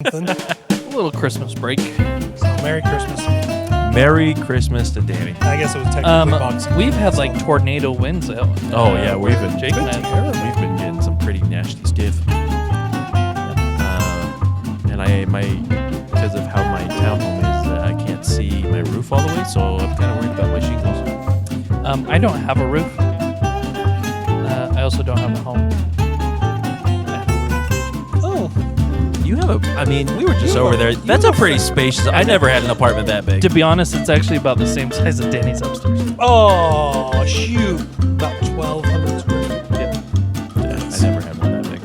something. A little Christmas break. So Merry Christmas. Merry Christmas to Danny. I guess it was technically Boxing We've Day, had so- like tornado winds out. Oh yeah, we've been Jake and I. we've been getting some pretty nasty stiff. And because of how my townhome is, I can't see my roof all the way, so I'm kind of worried about my shingles. I don't have a roof. I also don't have a home. Oh, You have we were just over there. That's a pretty spacious. I never had an apartment that big. To be honest, it's actually about the same size as Danny's upstairs. oh, shoot! About 1,200 square feet. I never had one that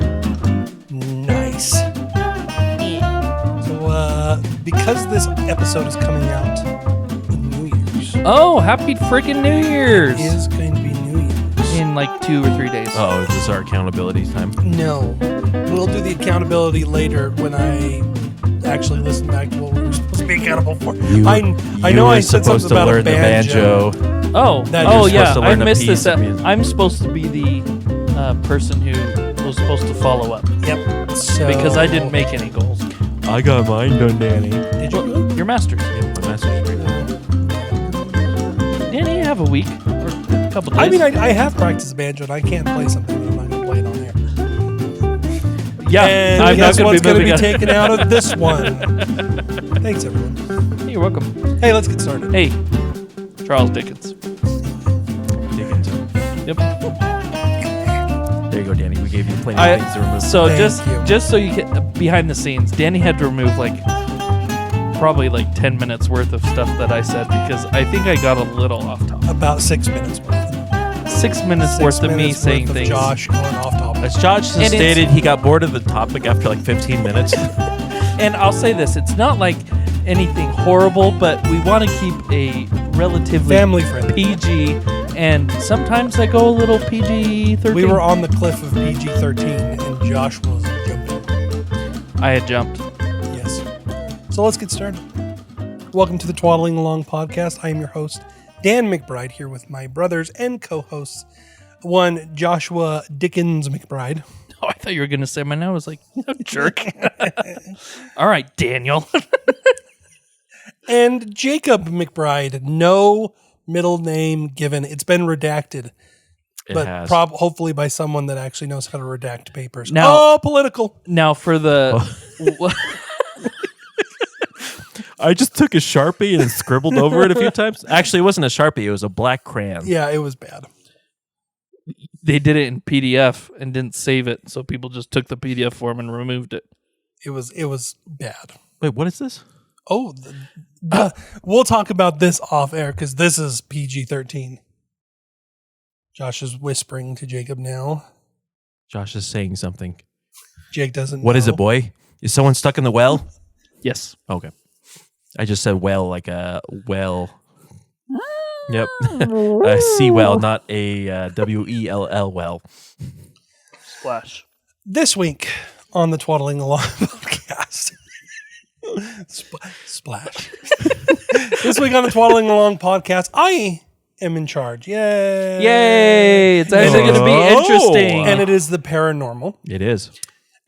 big. Nice. So, because this episode is coming out in New Year's, Oh, happy freaking New Year's! it is going to be New Year's. In like 2 or 3 days. Oh, is this our accountability time? No, we'll do the accountability later when I actually listen back to what we were supposed to be accountable for. I know I said something about a banjo. Oh, That oh you're yeah, supposed to I learn a missed piece this. of music. I'm supposed to be the person who was supposed to follow up Yep. So because I didn't make any goals. I got mine done, Danny. Did you? Well, your masters. Yeah, my master's right now. Danny, you have a week or a couple days. I mean, I have practiced banjo, and I can't play something that I'm not going to play it on air. yeah, And I'm guess not going what's to be moving on. taken out of this one? Thanks, everyone. You're welcome. Hey, let's get started. Hey, Charles Dickens. Dickens. Yep. There you go, Danny. We gave you plenty I- of things to remove. So Thank you. just so you get behind the scenes, Danny had to remove probably 10 minutes worth of stuff that I said because I think I got a little off topic. About 6 minutes worth. 6 minutes worth of me minutes saying worth of things. Josh going off topic. As Josh And it's- stated, he got bored of the topic after 15 minutes. And I'll say this, it's not like anything horrible, but we want to keep a relatively Family friendly. PG, and sometimes I go a little PG-13. We were on the cliff of PG-13, and Josh was jumping. I had jumped. Yes. So let's get started. Welcome to the Twaddling Along podcast. I am your host, Dan McBride, here with my brothers and co-hosts, one Joshua Dickens McBride. Oh, I thought you were going to say my name. I was like, you jerk. All right, Daniel. And Jacob McBride, no middle name given. It's been redacted, but has. hopefully by someone that actually knows how to redact papers. Now- Oh, political. Now for the... I just took a Sharpie and scribbled over it a few times. Actually, it wasn't a Sharpie. It was a black crayon. Yeah, it was bad. They did it in PDF and didn't save it, so people just took the PDF form and removed it. It was bad. Wait, what is this? Oh, we'll talk about this off air because this is PG-13. Josh is whispering to Jacob now. Josh is saying something. Jake doesn't What is know. it, boy? Is someone stuck in the well? Yes. Okay. I just said well like a well. Yep. A sea well, not a WELL well. Splash. This week on the Twaddling Along podcast. Splash. This week on the Twaddling Along podcast, I am in charge. Yay. Yay! It's actually going to be Oh. interesting. And it is the paranormal. It is.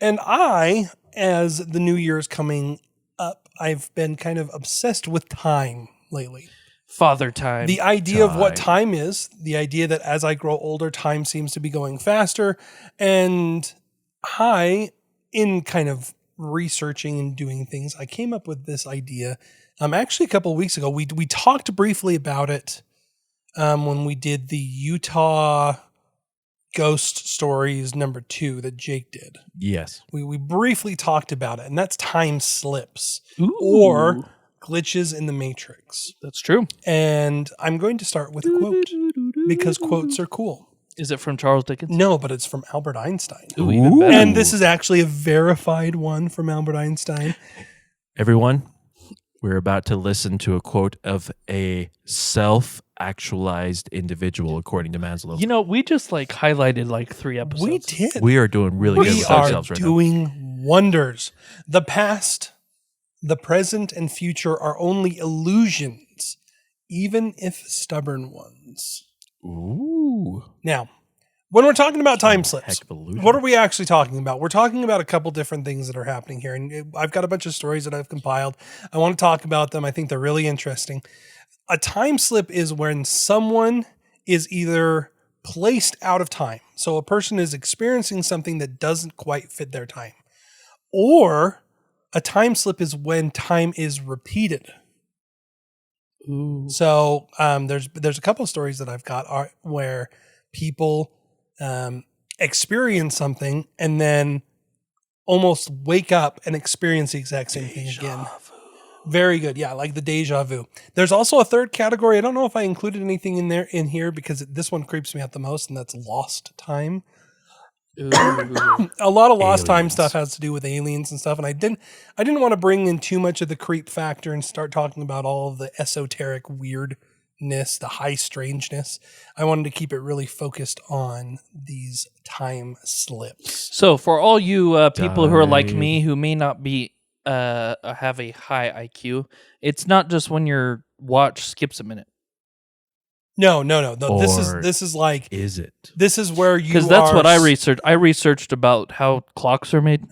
And I, as the new year is coming up, I've been kind of obsessed with time lately. Father time. The idea of what time is, the idea that as I grow older, time seems to be going faster. And in kind of researching and doing things, I came up with this idea. Actually, a couple of weeks ago, we talked briefly about it when we did the Utah Ghost Stories #2 that Jake did. Yes. We briefly talked about it, and that's time slips Ooh. or glitches in the Matrix. That's true. And I'm going to start with a quote because quotes are cool. Is it from Charles Dickens? No, but it's from Albert Einstein. Ooh, even better. And this is actually a verified one from Albert Einstein. Everyone, we're about to listen to a quote of a self-actualized individual, according to Maslow. You know, we just highlighted 3 episodes. We did. We are doing really good We with are ourselves right now. doing wonders. The past, the present, and future are only illusions, even if stubborn ones. Ooh. Now, When we're talking about time slips, Heck of illusion. what are we actually talking about? We're talking about a couple different things that are happening here. And I've got a bunch of stories that I've compiled. I want to talk about them. I think they're really interesting. A time slip is when someone is either placed out of time. So a person is experiencing something that doesn't quite fit their time. Or a time slip is when time is repeated. Ooh. So there's a couple of stories that I've got where people experience something and then almost wake up and experience the exact same thing again. Very good. Yeah, like the deja vu. There's also a third category. I don't know if I included anything in here because this one creeps me out the most, and that's lost time. Ooh. A lot of lost time Aliens. stuff has to do with aliens and stuff, and I didn't want to bring in too much of the creep factor and start talking about all of the esoteric weirdness, the high strangeness. I wanted to keep it really focused on these time slips. So for all you people who are like Dive. me who may not be have a high IQ, it's not just when your watch skips a minute. No. Or This is like Is it? this is where you Because that's are what I researched. I researched about how clocks are made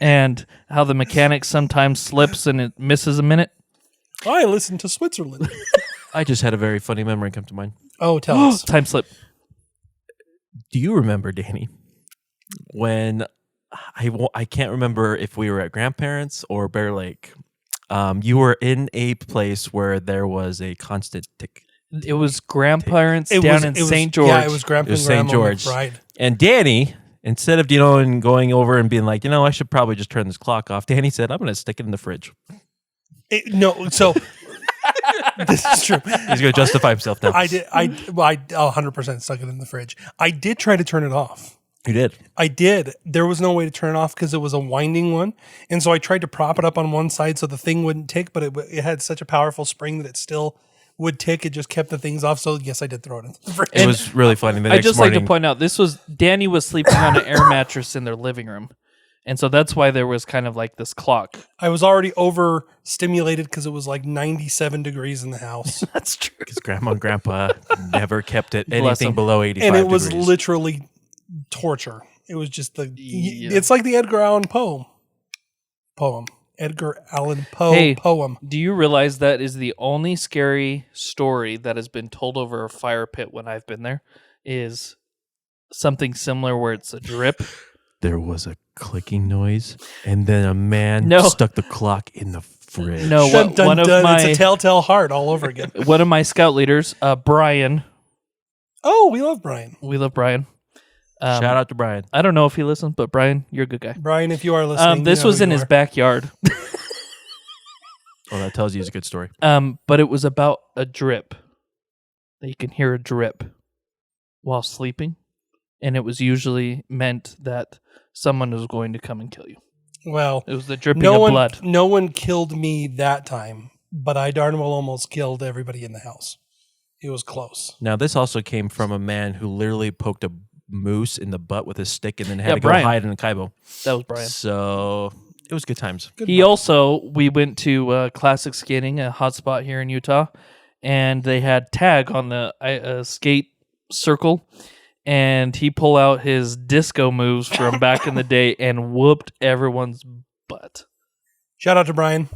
and how the mechanic sometimes slips and it misses a minute. I listen to Switzerland. I just had a very funny memory come to mind. Oh, tell us. Time slip. Do you remember, Danny, when I can't remember if we were at grandparents or Bear Lake, you were in a place where there was a constant tick. It was grandparents It down was- in it was- St. George. Yeah, it was Grandpa It was and St. Grandma George. McBride. And Danny, instead of, and going over and being like, I should probably just turn this clock off, Danny said, I'm going to stick it in the fridge. So this is true. He's going to justify himself now. I 100% stuck it in the fridge. I did try to turn it off. You did. I did. There was no way to turn it off because it was a winding one. And so I tried to prop it up on one side so the thing wouldn't tick, but it had such a powerful spring that it still would tick. It just kept the things off. So yes, I did throw it in the fridge. It was really funny. The I next just morning, like to point out Danny was sleeping on an air mattress in their living room. And so that's why there was kind of like this clock. I was already overstimulated because it was like 97 degrees in the house. That's true. because Grandma and Grandpa never kept it Bless anything them. below 85 And it was degrees. literally torture. It was just Yeah. it's like the Edgar Allan Poe poem. Edgar Allan Poe Hey. poem. Do you realize that is the only scary story that has been told over a fire pit when I've been there? Is something similar where it's a drip. There was a clicking noise, and then a man No. stuck the clock in the fridge. No, Dun, dun, one of dun. my It's a telltale heart all over again. one of my scout leaders, Brian. Oh, we love Brian. We love Brian. Shout out to Brian. I don't know if he listens, but Brian, you're a good guy. Brian, if you are listening, This you know was who in you his are. backyard. Oh, that tells you it's a good story. But it was about a drip. That you can hear a drip while sleeping. And it was usually meant that someone was going to come and kill you. Well, It was the dripping no of one, blood. no one killed me that time, but I darn well almost killed everybody in the house. It was close. Now, this also came from a man who literally poked a moose in the butt with a stick and then had Yeah, to go Brian. hide in a Kaibo. That was Brian. So it was good times. Good He luck. also, we went to Classic Skating, a hotspot here in Utah, and they had tag on the skate circle, and he pulled out his disco moves from back in the day and whooped everyone's butt. Shout out to Brian.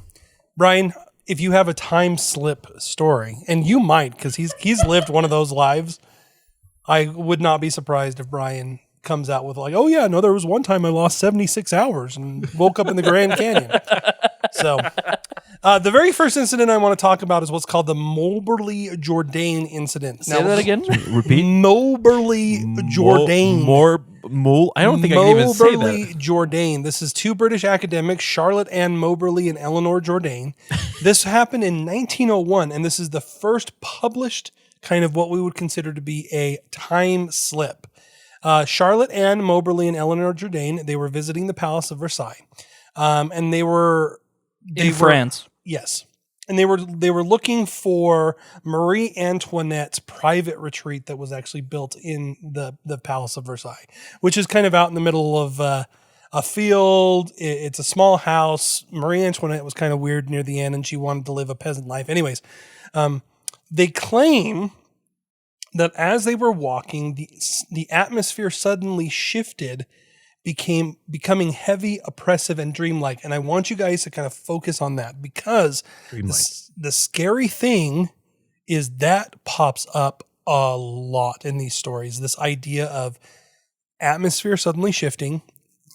Brian, if you have a time slip story, and you might, because he's lived one of those lives, I would not be surprised if Brian comes out with like, oh yeah, no, there was one time I lost 76 hours and woke up in the Grand Canyon. So the very first incident I want to talk about is what's called the Moberly Jourdain incident. Say that again? Repeat. Moberly Jourdain. I don't think I can even say Moberly that. Jourdain. This is two British academics, Charlotte Ann Moberly and Eleanor Jourdain. This happened in 1901, and this is the first published kind of what we would consider to be a time slip. Charlotte Ann Moberly and Eleanor Jourdain, they were visiting the Palace of Versailles. And they were In France. Yes. And they were looking for Marie Antoinette's private retreat that was actually built in the Palace of Versailles, which is kind of out in the middle of a field. It's a small house. Marie Antoinette was kind of weird near the end, and she wanted to live a peasant life. Anyways, they claim that as they were walking, the atmosphere suddenly shifted, becoming heavy, oppressive, and dreamlike. And I want you guys to kind of focus on that, because the scary thing is that pops up a lot in these stories. This idea of atmosphere suddenly shifting,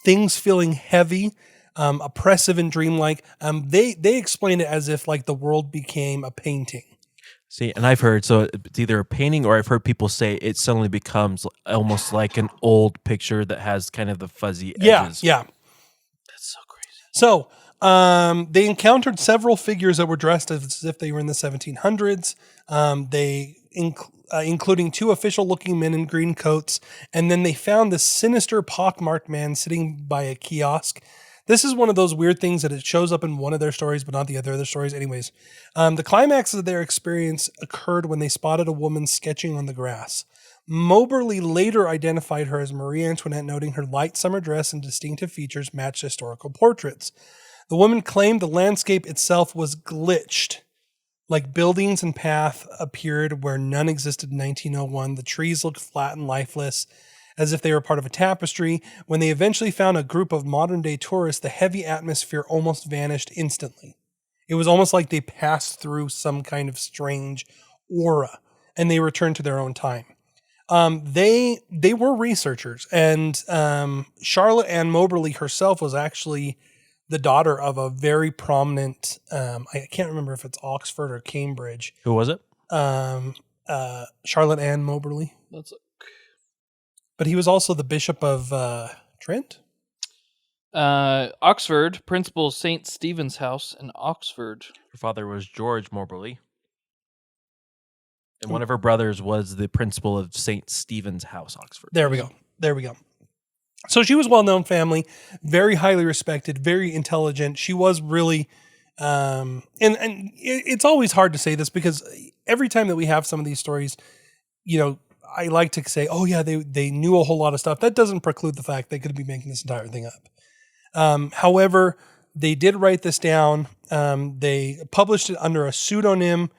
things feeling heavy, oppressive, and dreamlike. They explain it as if like the world became a painting. See, and I've heard, so it's either a painting, or I've heard people say it suddenly becomes almost like an old picture that has kind of the fuzzy edges. Yeah. That's so crazy. So they encountered several figures that were dressed as if they were in the 1700s. Including two official-looking men in green coats, and then they found this sinister, pockmarked man sitting by a kiosk. This is one of those weird things that it shows up in one of their stories, but not the other stories. Anyways, the climax of their experience occurred when they spotted a woman sketching on the grass. Moberly later identified her as Marie Antoinette, noting her light summer dress and distinctive features matched historical portraits. The woman claimed the landscape itself was glitched. Like buildings and path appeared where none existed in 1901. The trees looked flat and lifeless, as if they were part of a tapestry. When they eventually found a group of modern-day tourists, the heavy atmosphere almost vanished instantly. It was almost like they passed through some kind of strange aura, and they returned to their own time. They were researchers, and Charlotte Ann Moberly herself was actually the daughter of a very prominent, I can't remember if it's Oxford or Cambridge. Who was it? Charlotte Ann Moberly. But he was also the Bishop of Trent? Oxford, Principal St. Stephen's House in Oxford. Her father was George Moberly. And one of her brothers was the principal of St. Stephen's House, Oxford. There we go. So she was a well-known family, very highly respected, very intelligent. She was really, and it's always hard to say this, because every time that we have some of these stories, I like to say, oh yeah, they knew a whole lot of stuff. That doesn't preclude the fact they could be making this entire thing up. However, they did write this down. They published it under a pseudonym.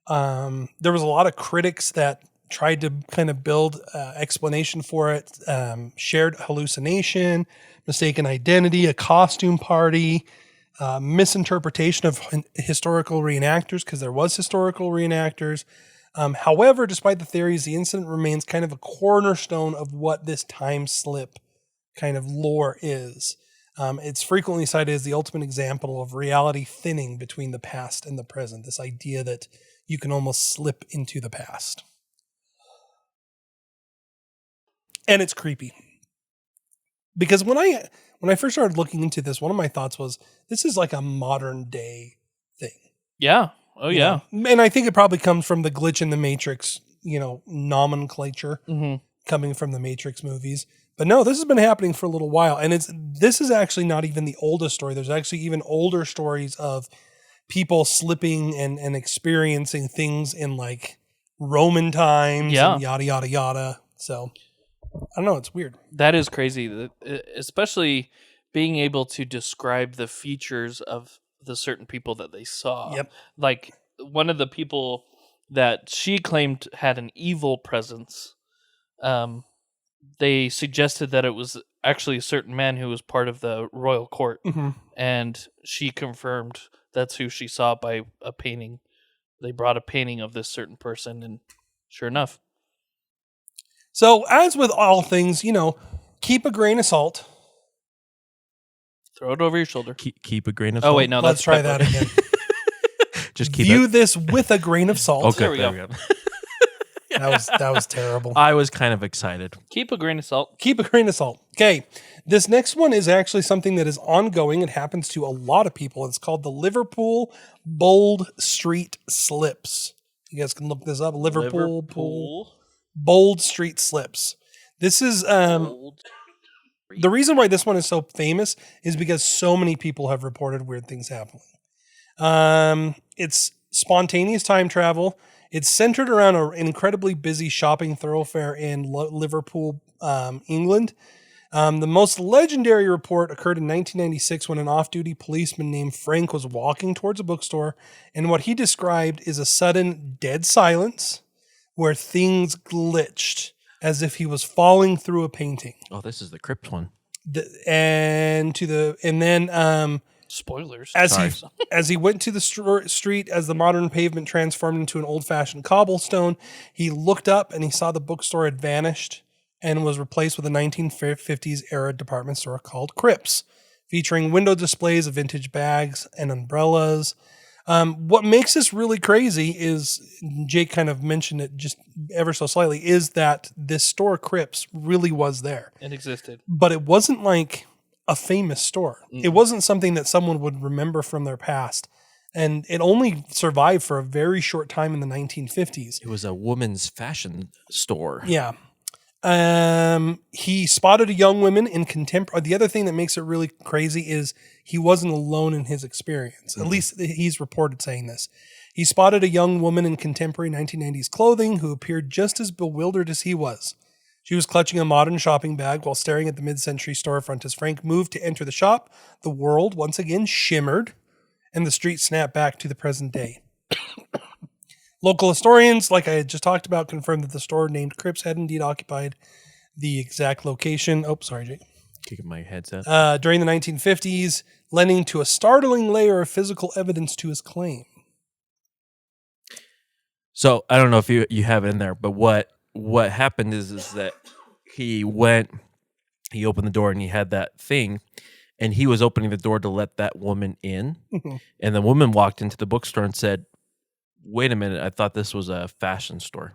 There was a lot of critics that tried to kind of build explanation for it. Shared hallucination, mistaken identity, a costume party, misinterpretation of historical reenactors, because there was historical reenactors. However, despite the theories, the incident remains kind of a cornerstone of what this time slip kind of lore is. It's frequently cited as the ultimate example of reality thinning between the past and the present. This idea that you can almost slip into the past. And it's creepy. Because when I first started looking into this, one of my thoughts was, this is like a modern day thing. Yeah. Oh, yeah. And I think it probably comes from the glitch in the Matrix, nomenclature coming from the Matrix movies. But no, this has been happening for a little while. And this is actually not even the oldest story. There's actually even older stories of people slipping and experiencing things in like Roman times and yada, yada, yada. So I don't know. It's weird. That is crazy, especially being able to describe the features of the certain people that they saw. Yep. Like one of the people that she claimed had an evil presence, they suggested that it was actually a certain man who was part of the royal court. And she confirmed that's who she saw by a painting. They brought a painting of this certain person, and sure enough. So, as with all things, keep a grain of salt. Throw it over your shoulder. Keep a grain of salt. Oh, wait, no, Let's try that again. Just keep View this with a grain of salt. Okay, There we go. That was terrible. I was kind of excited. Keep a grain of salt. Keep a grain of salt. Okay. This next one is actually something that is ongoing. It happens to a lot of people. It's called the Liverpool Bold Street Slips. You guys can look this up. Liverpool Bold Street Slips. This is the reason why this one is so famous is because so many people have reported weird things happening. It's spontaneous time travel. It's centered around an incredibly busy shopping thoroughfare in Liverpool, England. The most legendary report occurred in 1996 when an off-duty policeman named Frank was walking towards a bookstore, and what he described is a sudden dead silence, where things glitched as if he was falling through a painting. Oh, this is the crypt one. And then Spoilers. as he went to the street, as the modern pavement transformed into an old-fashioned cobblestone, he looked up and he saw the bookstore had vanished and was replaced with a 1950s era department store called Cripps, featuring window displays of vintage bags and umbrellas. What makes this really crazy is, Jake kind of mentioned it just ever so slightly, is that this store Cripps really was there. It existed. But it wasn't like a famous store. It wasn't something that someone would remember from their past. And it only survived for a very short time in the 1950s. It was a woman's fashion store. Yeah. He spotted a young woman in contemporary. The other thing that makes it really crazy is he wasn't alone in his experience. At least he's reported saying this. He spotted a young woman in contemporary 1990s clothing who appeared just as bewildered as he was. She was clutching a modern shopping bag while staring at the mid-century storefront. As Frank moved to enter the shop, the world once again shimmered and the street snapped back to the present day. Local historians, like I had just talked about, confirmed that the store named Cripps had indeed occupied the exact location. Oh, sorry, Jake. Kicking my headset. During the 1950s, lending to a startling layer of physical evidence to his claim. So I don't know if you have it in there, but what happened is that he opened the door and he had that thing, and he was opening the door to let that woman in, and the woman walked into the bookstore and said, "Wait a minute, I thought this was a fashion store."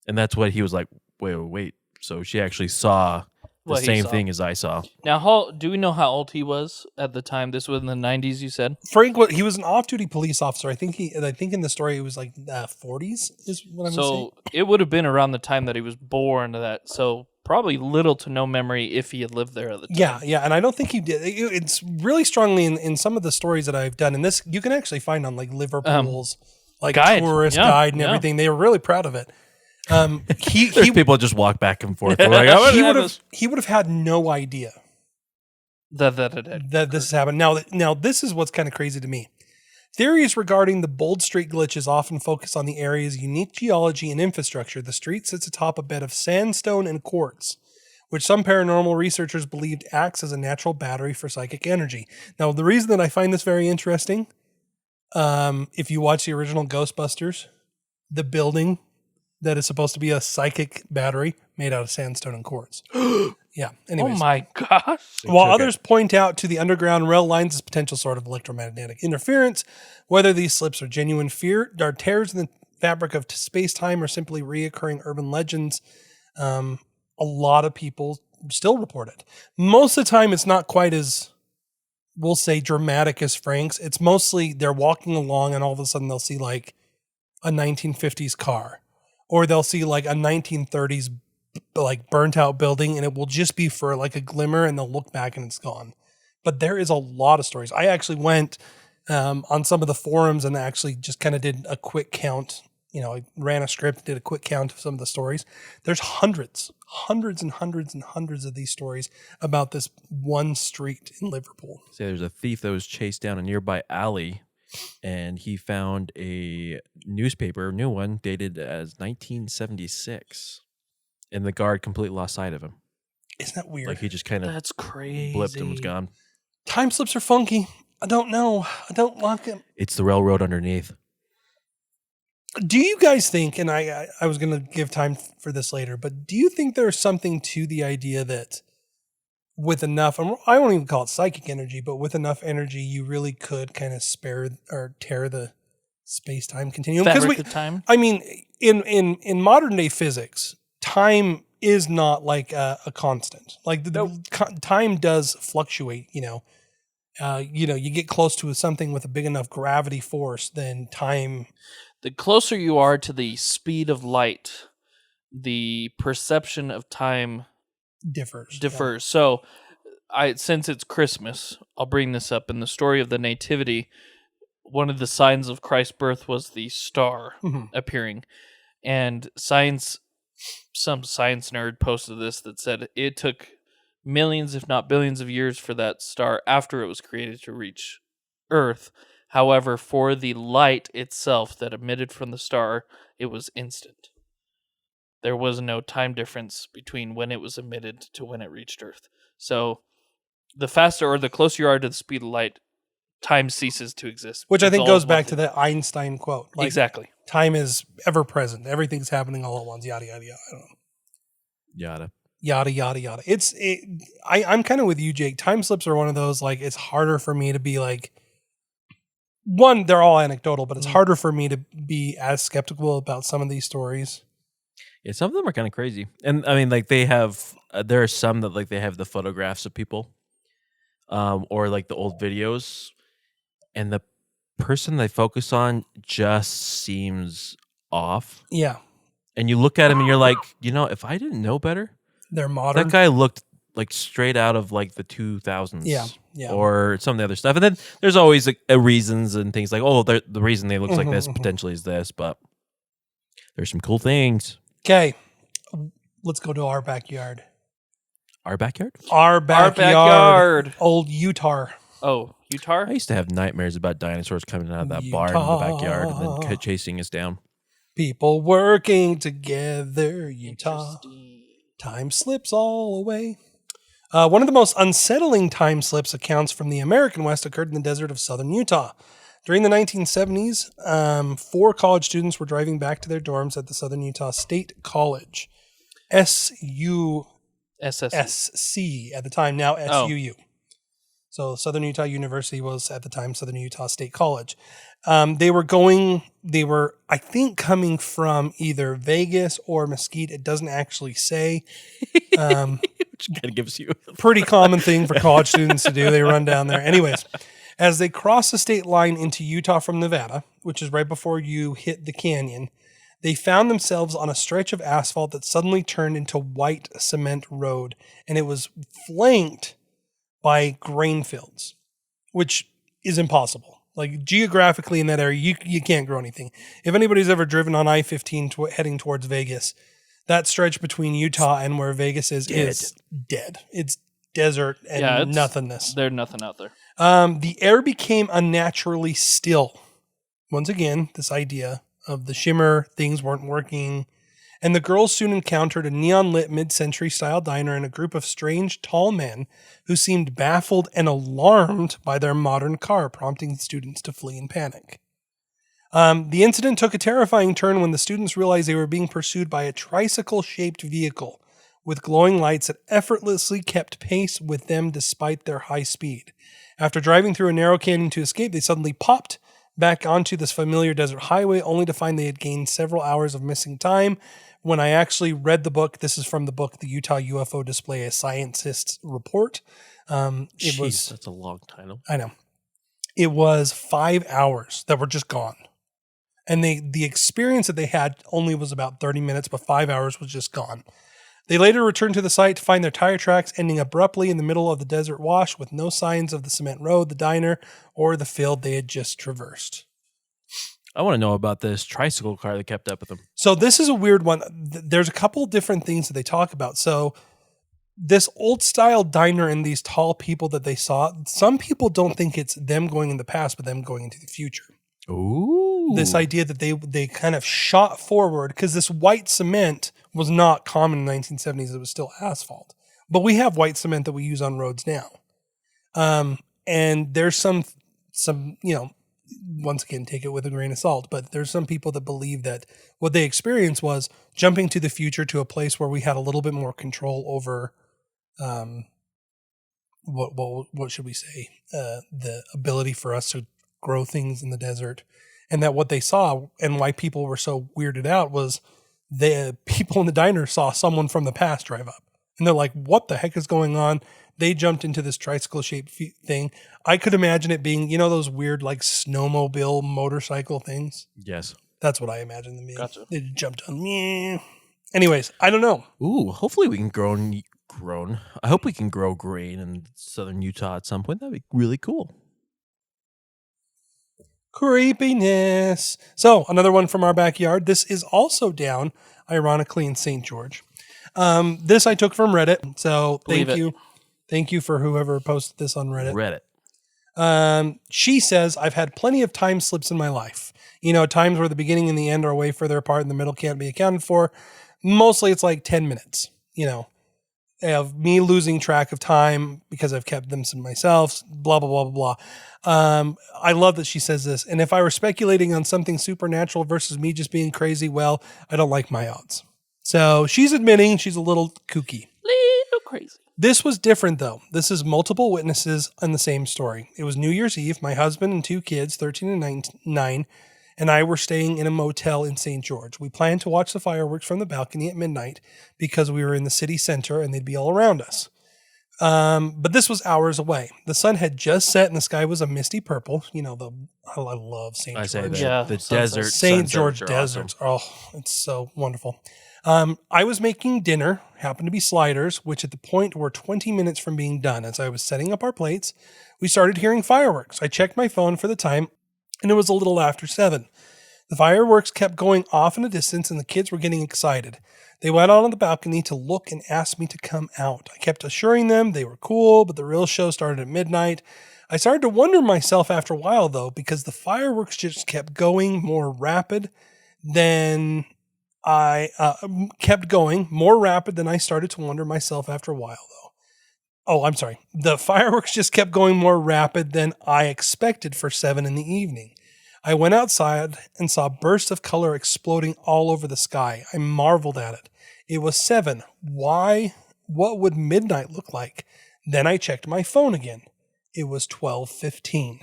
And that's what he was like, wait. So she actually saw the same thing as I saw. Now, do we know how old he was at the time? This was in the 90s, you said? Frank, he was an off-duty police officer. I think in the story it was like 40s is what I'm saying. So it would have been around the time that he was born. So probably little to no memory if he had lived there at the time. Yeah, and I don't think he did. It's really strongly in some of the stories that I've done, and this you can actually find on like Liverpool's tourist guide and everything. They were really proud of it. People just walk back and forth. He would have had no idea that this has happened. Now this is what's kind of crazy to me. Theories regarding the Bold Street glitches often focus on the area's unique geology and infrastructure. The street sits atop a bed of sandstone and quartz, which some paranormal researchers believed acts as a natural battery for psychic energy. Now, the reason that I find this very interesting, if you watch the original Ghostbusters, the building that is supposed to be a psychic battery made out of sandstone and quartz. Yeah. Anyways. Oh my gosh. While others point out to the underground rail lines as potential sort of electromagnetic interference, whether these slips are genuine fear, are tears in the fabric of space-time, or simply reoccurring urban legends, a lot of people still report it. Most of the time, it's not quite as, we'll say, dramatic as Frank's. It's mostly they're walking along and all of a sudden they'll see like a 1950s car, or they'll see like a 1930s like burnt out building, and it will just be for like a glimmer, and they'll look back and it's gone. But there is a lot of stories. I actually went on some of the forums and actually just kind of did a quick count. I ran a script, did a quick count of some of the stories. There's hundreds of these stories about this one street in Liverpool. So there's a thief that was chased down a nearby alley, and he found a newspaper, new one, dated as 1976. And the guard completely lost sight of him. Isn't that weird? Like he just kind of That's crazy. blipped and was gone. Time slips are funky. I don't know. I don't like them. It's the railroad underneath. Do you guys think, and I was going to give time for this later, but do you think there's something to the idea that with enough, I won't even call it psychic energy, but with enough energy, you really could kind of spare or tear the space-time continuum? Fabric of time? I mean, in modern day physics, time is not like a constant. Like time does fluctuate. You get close to something with a big enough gravity force, then time. The closer you are to the speed of light, the perception of time differs. Yeah. So, since it's Christmas, I'll bring this up. In the story of the Nativity, one of the signs of Christ's birth was the star appearing, and some science nerd posted this that said it took millions, if not billions of years for that star after it was created to reach Earth. However, for the light itself that emitted from the star, it was instant. There was no time difference between when it was emitted to when it reached Earth. So the faster or the closer you are to the speed of light, time ceases to exist. Which I It's think all goes one back to thing. the Einstein quote. Like, Exactly. time is ever present. Everything's happening all at once. Yada, yada, yada. I don't know. Yada. Yada, yada, yada. I'm kind of with you, Jake. Time slips are one of those, like, it's harder for me to be like, one, they're all anecdotal, but it's harder for me to be as skeptical about some of these stories. Yeah, some of them are kind of crazy. And I mean, like they have, there are some that like they have the photographs of people, or like the old videos, and the person they focus on just seems off. Yeah. And you look at him and you're like, if I didn't know better, They're modern. that guy looked like straight out of like the 2000s. Yeah. Or some of the other stuff. And then there's always like, reasons and things like, oh, the reason they looks like this potentially is this, but there's some cool things. Okay. Let's go to our backyard. Our backyard? Our backyard. Old Utah. Oh, Utah? I used to have nightmares about dinosaurs coming out of that barn in the backyard and then chasing us down. People working together, Utah. Interesting. Time slips all away. One of the most unsettling time slips accounts from the American West occurred in the desert of southern Utah. During the 1970s, 4 college students were driving back to their dorms at the Southern Utah State College. SUSC at the time, now SUU. So Southern Utah University was at the time Southern Utah State College. They were, I think, coming from either Vegas or Mesquite. It doesn't actually say. Which kind of gives you Pretty common thing for college students to do. They run down there. Anyways, as they crossed the state line into Utah from Nevada, which is right before you hit the canyon, they found themselves on a stretch of asphalt that suddenly turned into white cement road, and it was flanked by grain fields, which is impossible. Like, geographically in that area, you can't grow anything. If anybody's ever driven on I-15 heading towards Vegas, that stretch between Utah and where Vegas is dead. It's desert and nothingness. There's nothing out there. The air became unnaturally still. Once again, this idea of the shimmer, things weren't working. And the girls soon encountered a neon-lit mid-century style diner and a group of strange, tall men who seemed baffled and alarmed by their modern car, prompting students to flee in panic. The incident took a terrifying turn when the students realized they were being pursued by a tricycle-shaped vehicle with glowing lights that effortlessly kept pace with them despite their high speed. After driving through a narrow canyon to escape, they suddenly popped back onto this familiar desert highway, only to find they had gained several hours of missing time. When I actually read the book, this is from the book, The Utah UFO Display, a Scientist's Report. That's a long title. I know. It was 5 hours that were just gone. And the experience that they had only was about 30 minutes, but 5 hours was just gone. They later returned to the site to find their tire tracks ending abruptly in the middle of the desert wash with no signs of the cement road, the diner, or the field they had just traversed. I want to know about this tricycle car that kept up with them. So this is a weird one. There's a couple different things that they talk about. So this old style diner and these tall people that they saw, some people don't think it's them going in the past, but them going into the future. Ooh. This idea that they kind of shot forward because this white cement was not common in the 1970s. It was still asphalt. But we have white cement that we use on roads now. And there's some, once again, take it with a grain of salt, but there's some people that believe that what they experienced was jumping to the future to a place where we had a little bit more control over, what should we say? The ability for us to grow things in the desert. And that what they saw and why people were so weirded out was the people in the diner saw someone from the past drive up. And they're like, what the heck is going on? They jumped into this tricycle-shaped thing. I could imagine it being, those weird like snowmobile motorcycle things. Yes. That's what I imagine them being. Gotcha. They jumped on me. Anyways, I don't know. Ooh, hopefully we can grown. I hope we can grow grain in southern Utah at some point. That'd be really cool. Creepiness. So another one from our backyard. This is also down, ironically, in St. George. This I took from Reddit. So thank you for whoever posted this on Reddit. She says, I've had plenty of time slips in my life. You know, times where the beginning and the end are way further apart and the middle can't be accounted for. Mostly it's like 10 minutes, you know, of me losing track of time because I've kept them to myself, blah, blah, blah, blah, blah. I love that she says this. And if I were speculating on something supernatural versus me just being crazy, well, I don't like my odds. So she's admitting she's a little kooky. Little crazy. This was different, though. This is multiple witnesses on the same story. It was New Year's Eve. My husband and 2 kids, 13 and 9, and I were staying in a motel in St. George. We planned to watch the fireworks from the balcony at midnight because we were in the city center and they'd be all around us. But this was hours away. The sun had just set and the sky was a misty purple. You know, I love St. George. I say that Yeah, the sunset. desert St. sunsets George are deserts. awesome. Oh, it's so wonderful. I was making dinner, happened to be sliders, which at the point were 20 minutes from being done. As I was setting up our plates, we started hearing fireworks. I checked my phone for the time, and it was a little after 7. The fireworks kept going off in the distance, and the kids were getting excited. They went out on the balcony to look and asked me to come out. I kept assuring them they were cool, but the real show started at midnight. I started to wonder myself after a while, though, because the fireworks just kept going more rapid than I started to wonder myself after a while, though. Oh, I'm sorry. The fireworks just kept going more rapid than I expected for 7 in the evening. I went outside and saw bursts of color exploding all over the sky. I marveled at it. It was 7. Why? What would midnight look like? Then I checked my phone again. It was 12:15.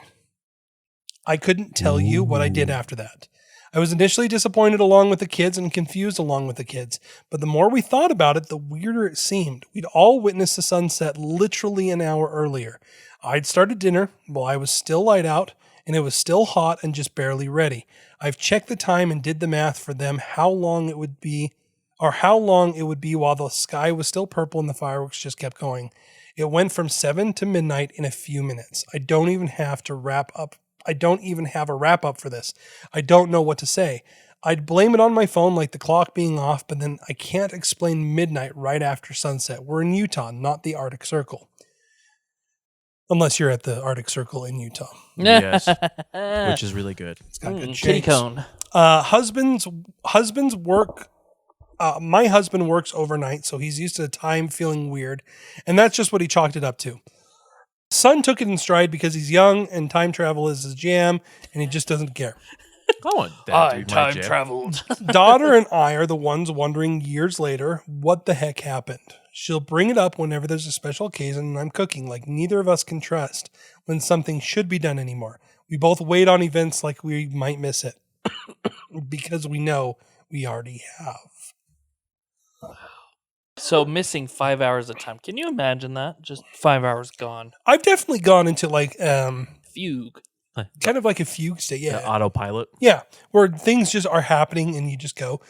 I couldn't tell you what I did after that. I was initially disappointed along with the kids and confused along with the kids, but the more we thought about it, the weirder it seemed. We'd all witnessed the sunset literally an hour earlier. I'd started dinner while I was still light out, and it was still hot and just barely ready. I've checked the time and did the math for them how long it would be while the sky was still purple and the fireworks just kept going. It went from 7 to midnight in a few minutes. I don't even have a wrap up for this. I don't know what to say. I'd blame it on my phone, like the clock being off, but then I can't explain midnight right after sunset. We're in Utah, not the Arctic Circle. Unless you're at the Arctic Circle in Utah. Yes, which is really good. It's got good kitty shakes. cone. Husband's work. My husband works overnight, so he's used to the time feeling weird, and that's just what he chalked it up to. Son took it in stride because he's young and time travel is his jam, and he just doesn't care. I want that dude, my jam. traveled. Daughter and I are the ones wondering years later what the heck happened. She'll bring it up whenever there's a special occasion and I'm cooking, like neither of us can trust when something should be done anymore. We both wait on events like we might miss it because we know we already have. So missing 5 hours of time. Can you imagine that? Just 5 hours gone. I've definitely gone into like Fugue. kind of like a fugue state. Yeah. Autopilot. Yeah, where things just are happening and you just go.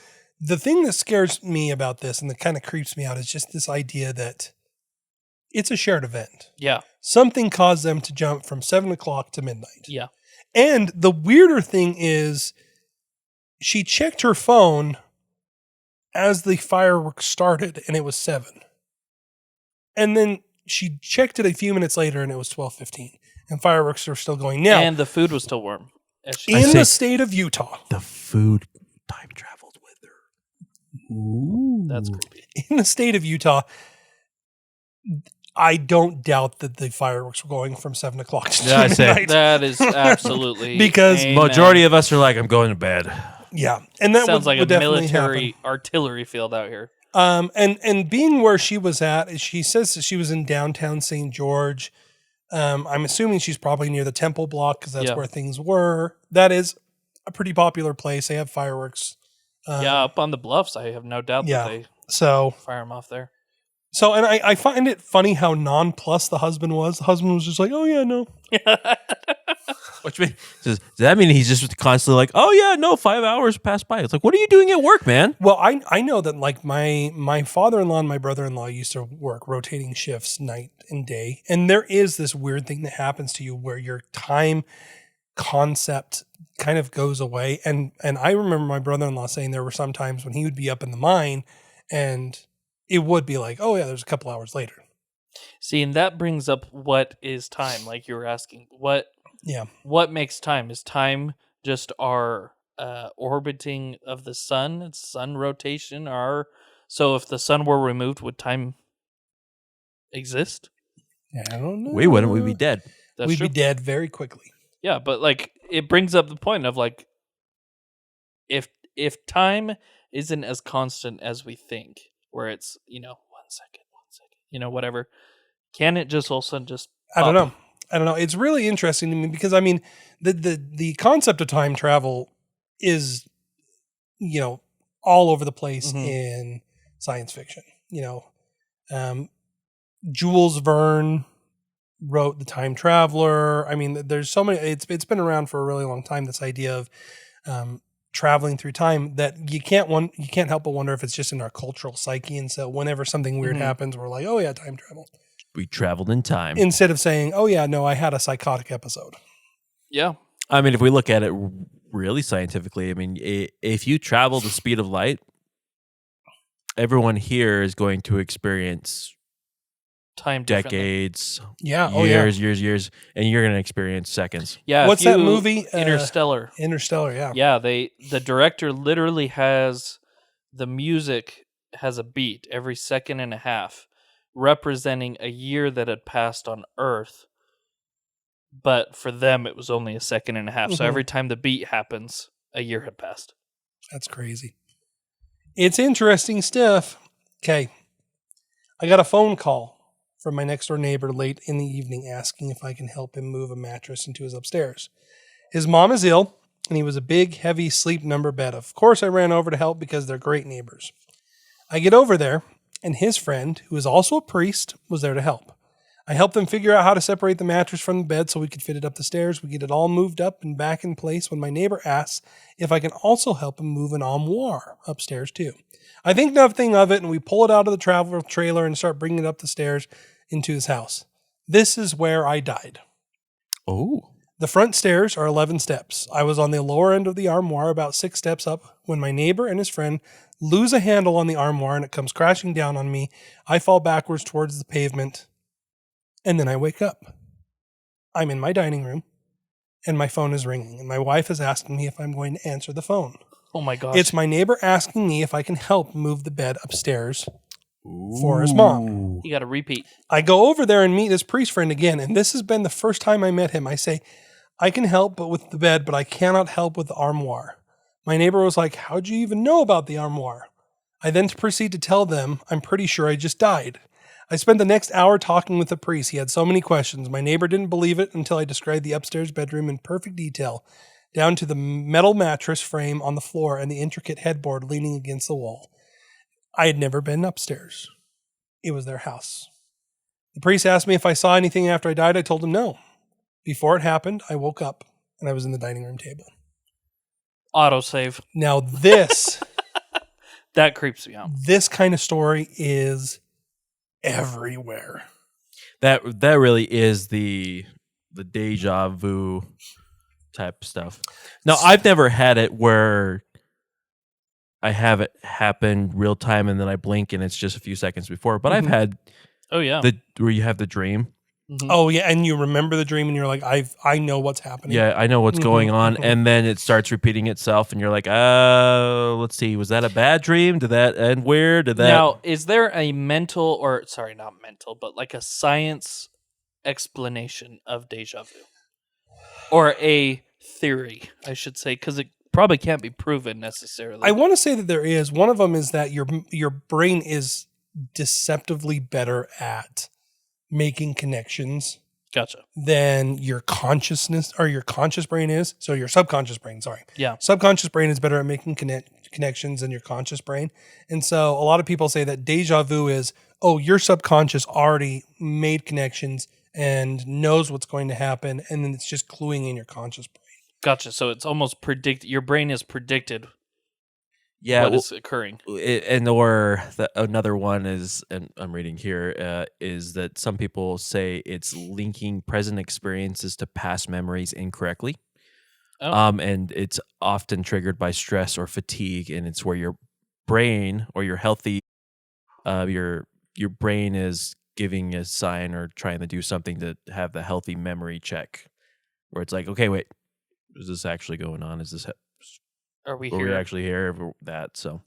The thing that scares me about this and that kind of creeps me out is just this idea that it's a shared event. Yeah. Something caused them to jump from 7 o'clock to midnight. Yeah. And the weirder thing is she checked her phone as the fireworks started and it was 7. And then she checked it a few minutes later and it was 12:15. And fireworks are still going now. And the food was still warm. In the state of Utah. The food time traveled with her. Ooh. That's creepy. In the state of Utah, I don't doubt that the fireworks were going from 7 o'clock to Yeah, I say- midnight. That is absolutely Because amen. Majority of us are like, I'm going to bed. Yeah. And that sounds like would a definitely military artillery field out here. And being where she was at, she says that she was in downtown St. George. I'm assuming she's probably near the Temple Block because that's Yeah. where things were. That is a pretty popular place. They have fireworks. Yeah, up on the bluffs, I have no doubt yeah. that they So, fire them off there. and I find it funny how nonplussed the husband was. The husband was just like, oh, yeah, no. Which means, does that mean he's just constantly like, oh yeah, no, 5 hours passed by? It's like, what are you doing at work, man? Well, I know that like my father-in-law and my brother-in-law used to work rotating shifts night and day. And there is this weird thing that happens to you where your time concept kind of goes away. And I remember my brother-in-law saying there were some times when he would be up in the mine and it would be like, oh yeah, there's a couple hours later. See, and that brings up what is time, like you were asking. Yeah. What makes time? Is time just our orbiting of the sun? It's sun rotation. So if the sun were removed, would time exist? I don't know. We wouldn't. We'd be dead. That's We'd true. be dead very quickly. Yeah, but like it brings up the point of like if time isn't as constant as we think, where it's 1 second, whatever, can it just all of a sudden just I don't up? know. I don't know. It's really interesting to me because I mean the concept of time travel is all over the place Mhm. in science fiction. Jules Verne wrote The Time Traveler. I mean, there's so many. It's been around for a really long time. This idea of traveling through time that you can't help but wonder if it's just in our cultural psyche. And so whenever something weird Mhm. happens, we're like, oh yeah, time travel. We traveled in time. Instead of saying, oh yeah, no, I had a psychotic episode. Yeah. I mean, if we look at it really scientifically, I mean, if you travel the speed of light, everyone here is going to experience Time differently. decades, Yeah. years, and you're going to experience seconds. Yeah. What's that movie? Interstellar. Interstellar. Yeah. Yeah, the director literally has the music has a beat every second and a half, representing a year that had passed on Earth. But for them, it was only a second and a half. So Mhm. every time the beat happens, a year had passed. That's crazy. It's interesting stuff. Okay. I got a phone call from my next door neighbor late in the evening asking if I can help him move a mattress into his upstairs. His mom is ill, and he was a big, heavy sleep number bed. Of course, I ran over to help because they're great neighbors. I get over there, and his friend, who is also a priest, was there to help. I helped them figure out how to separate the mattress from the bed so we could fit it up the stairs. We get it all moved up and back in place when my neighbor asks if I can also help him move an armoire upstairs too. I think nothing of it, and we pull it out of the travel trailer and start bringing it up the stairs into his house. This is where I died. Oh. The front stairs are 11 steps. I was on the lower end of the armoire, about 6 steps up, when my neighbor and his friend lose a handle on the armoire and it comes crashing down on me. I fall backwards towards the pavement, and then I wake up. I'm in my dining room, and my phone is ringing, and my wife is asking me if I'm going to answer the phone. Oh my gosh. It's my neighbor asking me if I can help move the bed upstairs for his mom. You got to repeat. I go over there and meet his priest friend again, and this has been the first time I met him. I say, I can help but with the bed, but I cannot help with the armoire. My neighbor was like, how'd you even know about the armoire? I then proceed to tell them I'm pretty sure I just died. I spent the next hour talking with the priest. He had so many questions. My neighbor didn't believe it until I described the upstairs bedroom in perfect detail, down to the metal mattress frame on the floor and the intricate headboard leaning against the wall. I had never been upstairs. It was their house. The priest asked me if I saw anything after I died. I told him no. Before it happened, I woke up and I was in the dining room table. Autosave. Now this, That creeps me out. this kind of story is everywhere. That really is the deja vu type stuff. Now, I've never had it where I have it happen real time and then I blink and it's just a few seconds before. But I've had Oh yeah. where you have the dream. Mhm. Oh yeah, and you remember the dream and you're like, I know what's happening. Yeah, I know what's going on, mhm. and then it starts repeating itself, and you're like, let's see, was that a bad dream? Did that end weird? Did that? Now, is there a not mental, but like a science explanation of deja vu? Or a theory, I should say, because it probably can't be proven necessarily. I want to say that there is. One of them is that your brain is deceptively better at making connections Gotcha. than your consciousness or your conscious brain is. So your subconscious brain, sorry. Yeah. Subconscious brain is better at making connections than your conscious brain. And so a lot of people say that deja vu is, oh, your subconscious already made connections and knows what's going to happen, and then it's just cluing in your conscious brain. Gotcha. So it's almost your brain is predicted Yeah, what well, is occurring. Another one is, and I'm reading here, is that some people say it's linking present experiences to past memories incorrectly. Oh. And it's often triggered by stress or fatigue, and it's where your brain or your healthy, your brain is giving a sign or trying to do something to have the healthy memory check, where it's like, okay, wait, is this actually going on? Is this Are we were here? we actually here? That so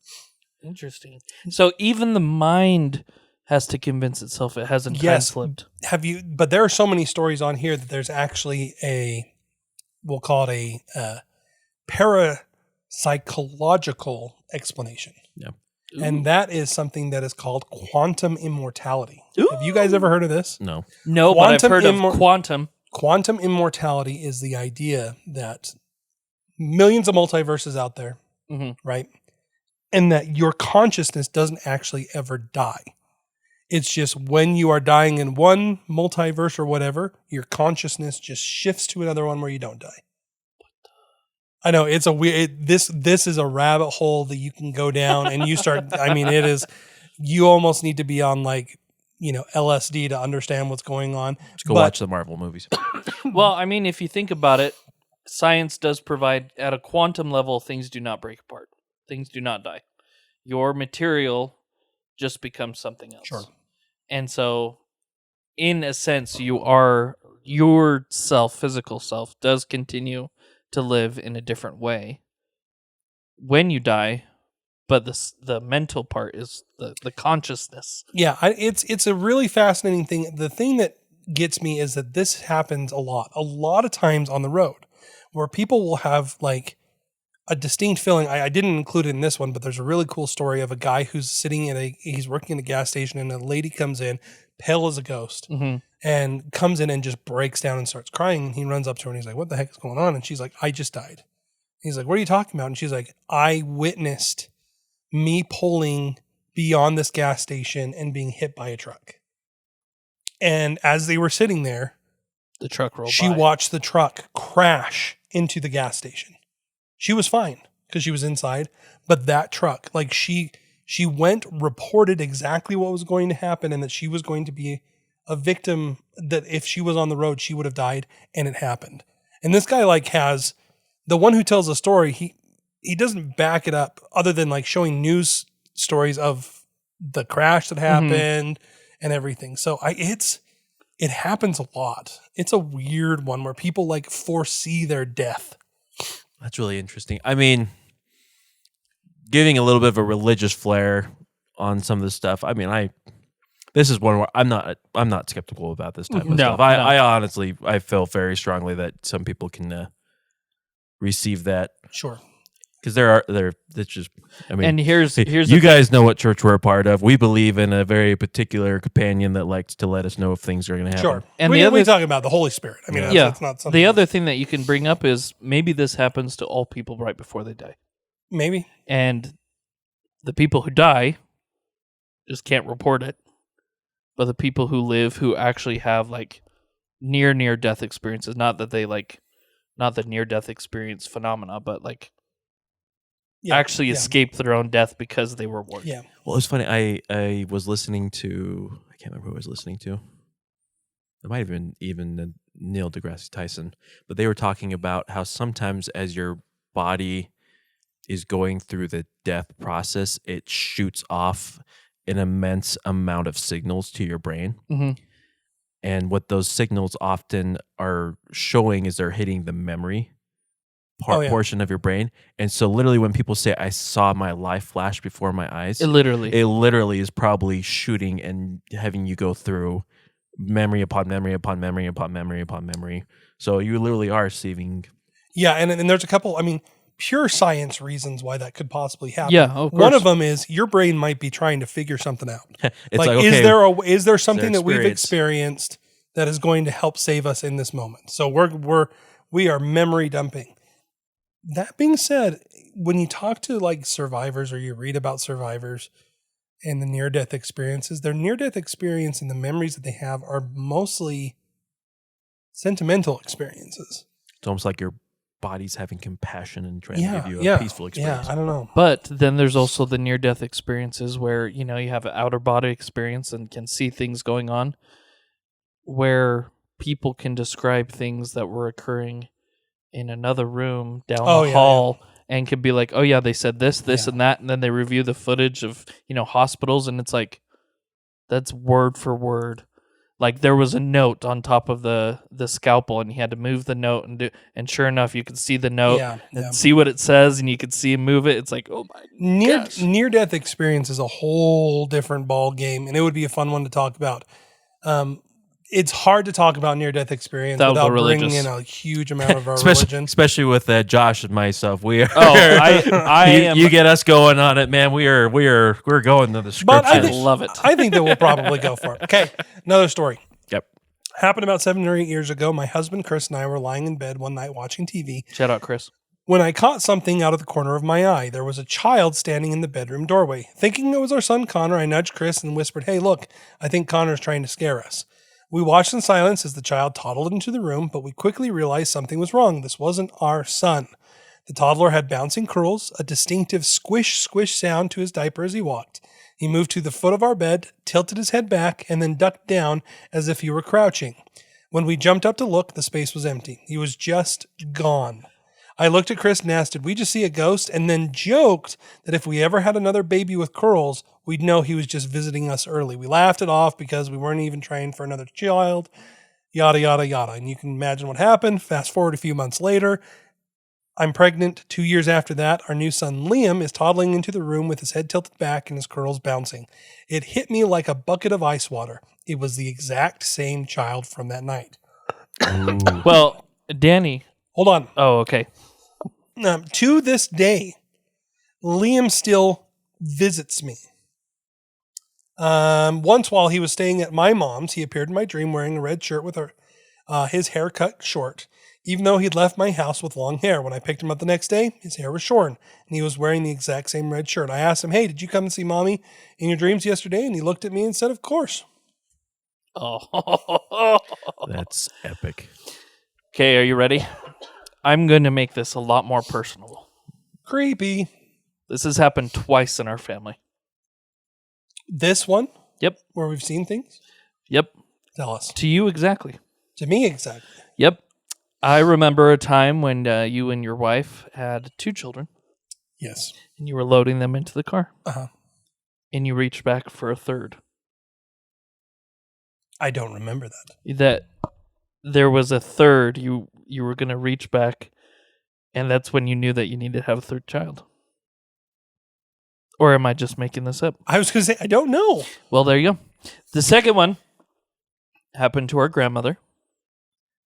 Interesting. So even the mind has to convince itself it hasn't time Yes. slipped. But there are so many stories on here that there's actually we'll call it a parapsychological explanation. yeah. And that is something that is called quantum immortality. Have you guys ever heard of this? No. No, but I've Quantum heard of quantum. Quantum immortality is the idea that millions of multiverses out there, right? And that your consciousness doesn't actually ever die. It's just when you are dying in one multiverse or whatever, your consciousness just shifts to another one where you don't die. I know it's a weird. This is a rabbit hole that you can go down, and you start. I mean, it is. You almost need to be on LSD to understand what's going on. Just go watch the Marvel movies. Well, I mean, if you think about it, science does provide at a quantum level, things do not break apart. Things do not die. Your material just becomes something else. Sure. And so, in a sense, your self, physical self, does continue to live in a different way when you die, but the mental part is the consciousness. Yeah, it's a really fascinating thing. The thing that gets me is that this happens a lot of times on the road, where people will have like a distinct feeling. I didn't include it in this one, but there's a really cool story of a guy who's he's working in a gas station, and a lady comes in, pale as a ghost, and comes in and just breaks down and starts crying. And he runs up to her and he's like, "What the heck is going on?" And she's like, "I just died." He's like, "What are you talking about?" And she's like, "I witnessed me pulling beyond this gas station and being hit by a truck. And as they were sitting there, The truck rolled she by. watched the truck crash into the gas station. She was fine because she was inside, but that truck, like she went, reported exactly what was going to happen, and that she was going to be a victim, that if she was on the road, she would have died, and it happened. And this guy has the one who tells the story, he doesn't back it up other than showing news stories of the crash that happened and everything. So it happens a lot. It's a weird one where people foresee their death. That's really interesting. I mean, giving a little bit of a religious flair on some of this stuff. I mean, this is one where I'm not skeptical about this type of stuff. I honestly, I feel very strongly that some people can receive that. Sure. Because that's just, I mean, And here's you guys know what church we're a part of. We believe in a very particular companion that likes to let us know if things are going to happen. Sure. And we're talking about the Holy Spirit. I mean, that's not something. The other thing that you can bring up is maybe this happens to all people right before they die. Maybe. And the people who die just can't report it. But the people who live, who actually have near death experiences, not that they not the near death experience phenomena, but actually escape their own death because they were warned. Yeah. Well, it's funny. I was listening to, I can't remember who I was listening to. It might have been even Neil deGrasse Tyson, but they were talking about how sometimes as your body is going through the death process, it shoots off an immense amount of signals to your brain. Mm-hmm. And what those signals often are showing is they're hitting the memory portion of your brain. And so literally when people say, I saw my life flash before my eyes, it literally is probably shooting and having you go through memory upon memory upon memory upon memory upon memory. So you literally are receiving. Yeah. And there's a couple, pure science reasons why that could possibly happen. Yeah, of course. One of them is your brain might be trying to figure something out. It's okay, is there something that we've experience experienced that is going to help save us in this moment? So we are memory dumping. That being said, when you talk to survivors or you read about survivors and the near-death experiences, their near-death experience and the memories that they have are mostly sentimental experiences. It's almost like your body's having compassion and trying to give you a peaceful experience. Yeah, I don't know. But then there's also the near-death experiences where, you have an outer body experience and can see things going on, where people can describe things that were occurring in another room down the hall and could be like, oh yeah, they said this and that, and then they review the footage of, hospitals, and it's like, That's word for word. Like there was a note on top of the scalpel, and he had to move the note and sure enough, you could see the note and see what it says, and you could see him move it. It's like, oh my gosh. Near death experience is a whole different ball game, and it would be a fun one to talk about. It's hard to talk about near death experience without bringing in a huge amount of our religion, especially with Josh and myself. We are. Oh, I am. You get us going on it, man. We're going to the scriptures. But I love it. I think that we'll probably go for it. Okay, another story. Yep. Happened about 7 or 8 years ago. My husband Chris and I were lying in bed one night watching TV. Shout out, Chris. When I caught something out of the corner of my eye, there was a child standing in the bedroom doorway. Thinking it was our son Connor, I nudged Chris and whispered, "Hey, look, I think Connor's trying to scare us." We watched in silence as the child toddled into the room, but we quickly realized something was wrong. This wasn't our son. The toddler had bouncing curls, a distinctive squish, squish sound to his diaper as he walked. He moved to the foot of our bed, tilted his head back, and then ducked down as if he were crouching. When we jumped up to look, the space was empty. He was just gone. I looked at Chris and asked, "Did we just see a ghost?" and then joked that if we ever had another baby with curls, we'd know he was just visiting us early. We laughed it off because we weren't even trying for another child, yada, yada, yada. And you can imagine what happened. Fast forward a few months later, I'm pregnant. 2 years after that, our new son Liam is toddling into the room with his head tilted back and his curls bouncing. It hit me like a bucket of ice water. It was the exact same child from that night. Well, Danny. Hold on. Oh, okay. To this day, Liam still visits me. Once while he was staying at my mom's, he appeared in my dream wearing a red shirt with his hair cut short, even though he'd left my house with long hair. When I picked him up the next day, his hair was shorn, and he was wearing the exact same red shirt. I asked him, "Hey, did you come and see Mommy in your dreams yesterday?" And he looked at me and said, "Of course." Oh, that's epic. Okay, are you ready? I'm going to make this a lot more personal. Creepy. This has happened twice in our family. This one? Yep. Where we've seen things? Yep. Tell us. To you exactly. To me exactly. Yep. I remember a time when you and your wife had 2 children. Yes. And you were loading them into the car. Uh-huh. And you reached back for a third. I don't remember that. That there was a third. You were going to reach back, and that's when you knew that you needed to have a third child. Or am I just making this up? I was going to say, I don't know. Well, there you go. The second one happened to our grandmother,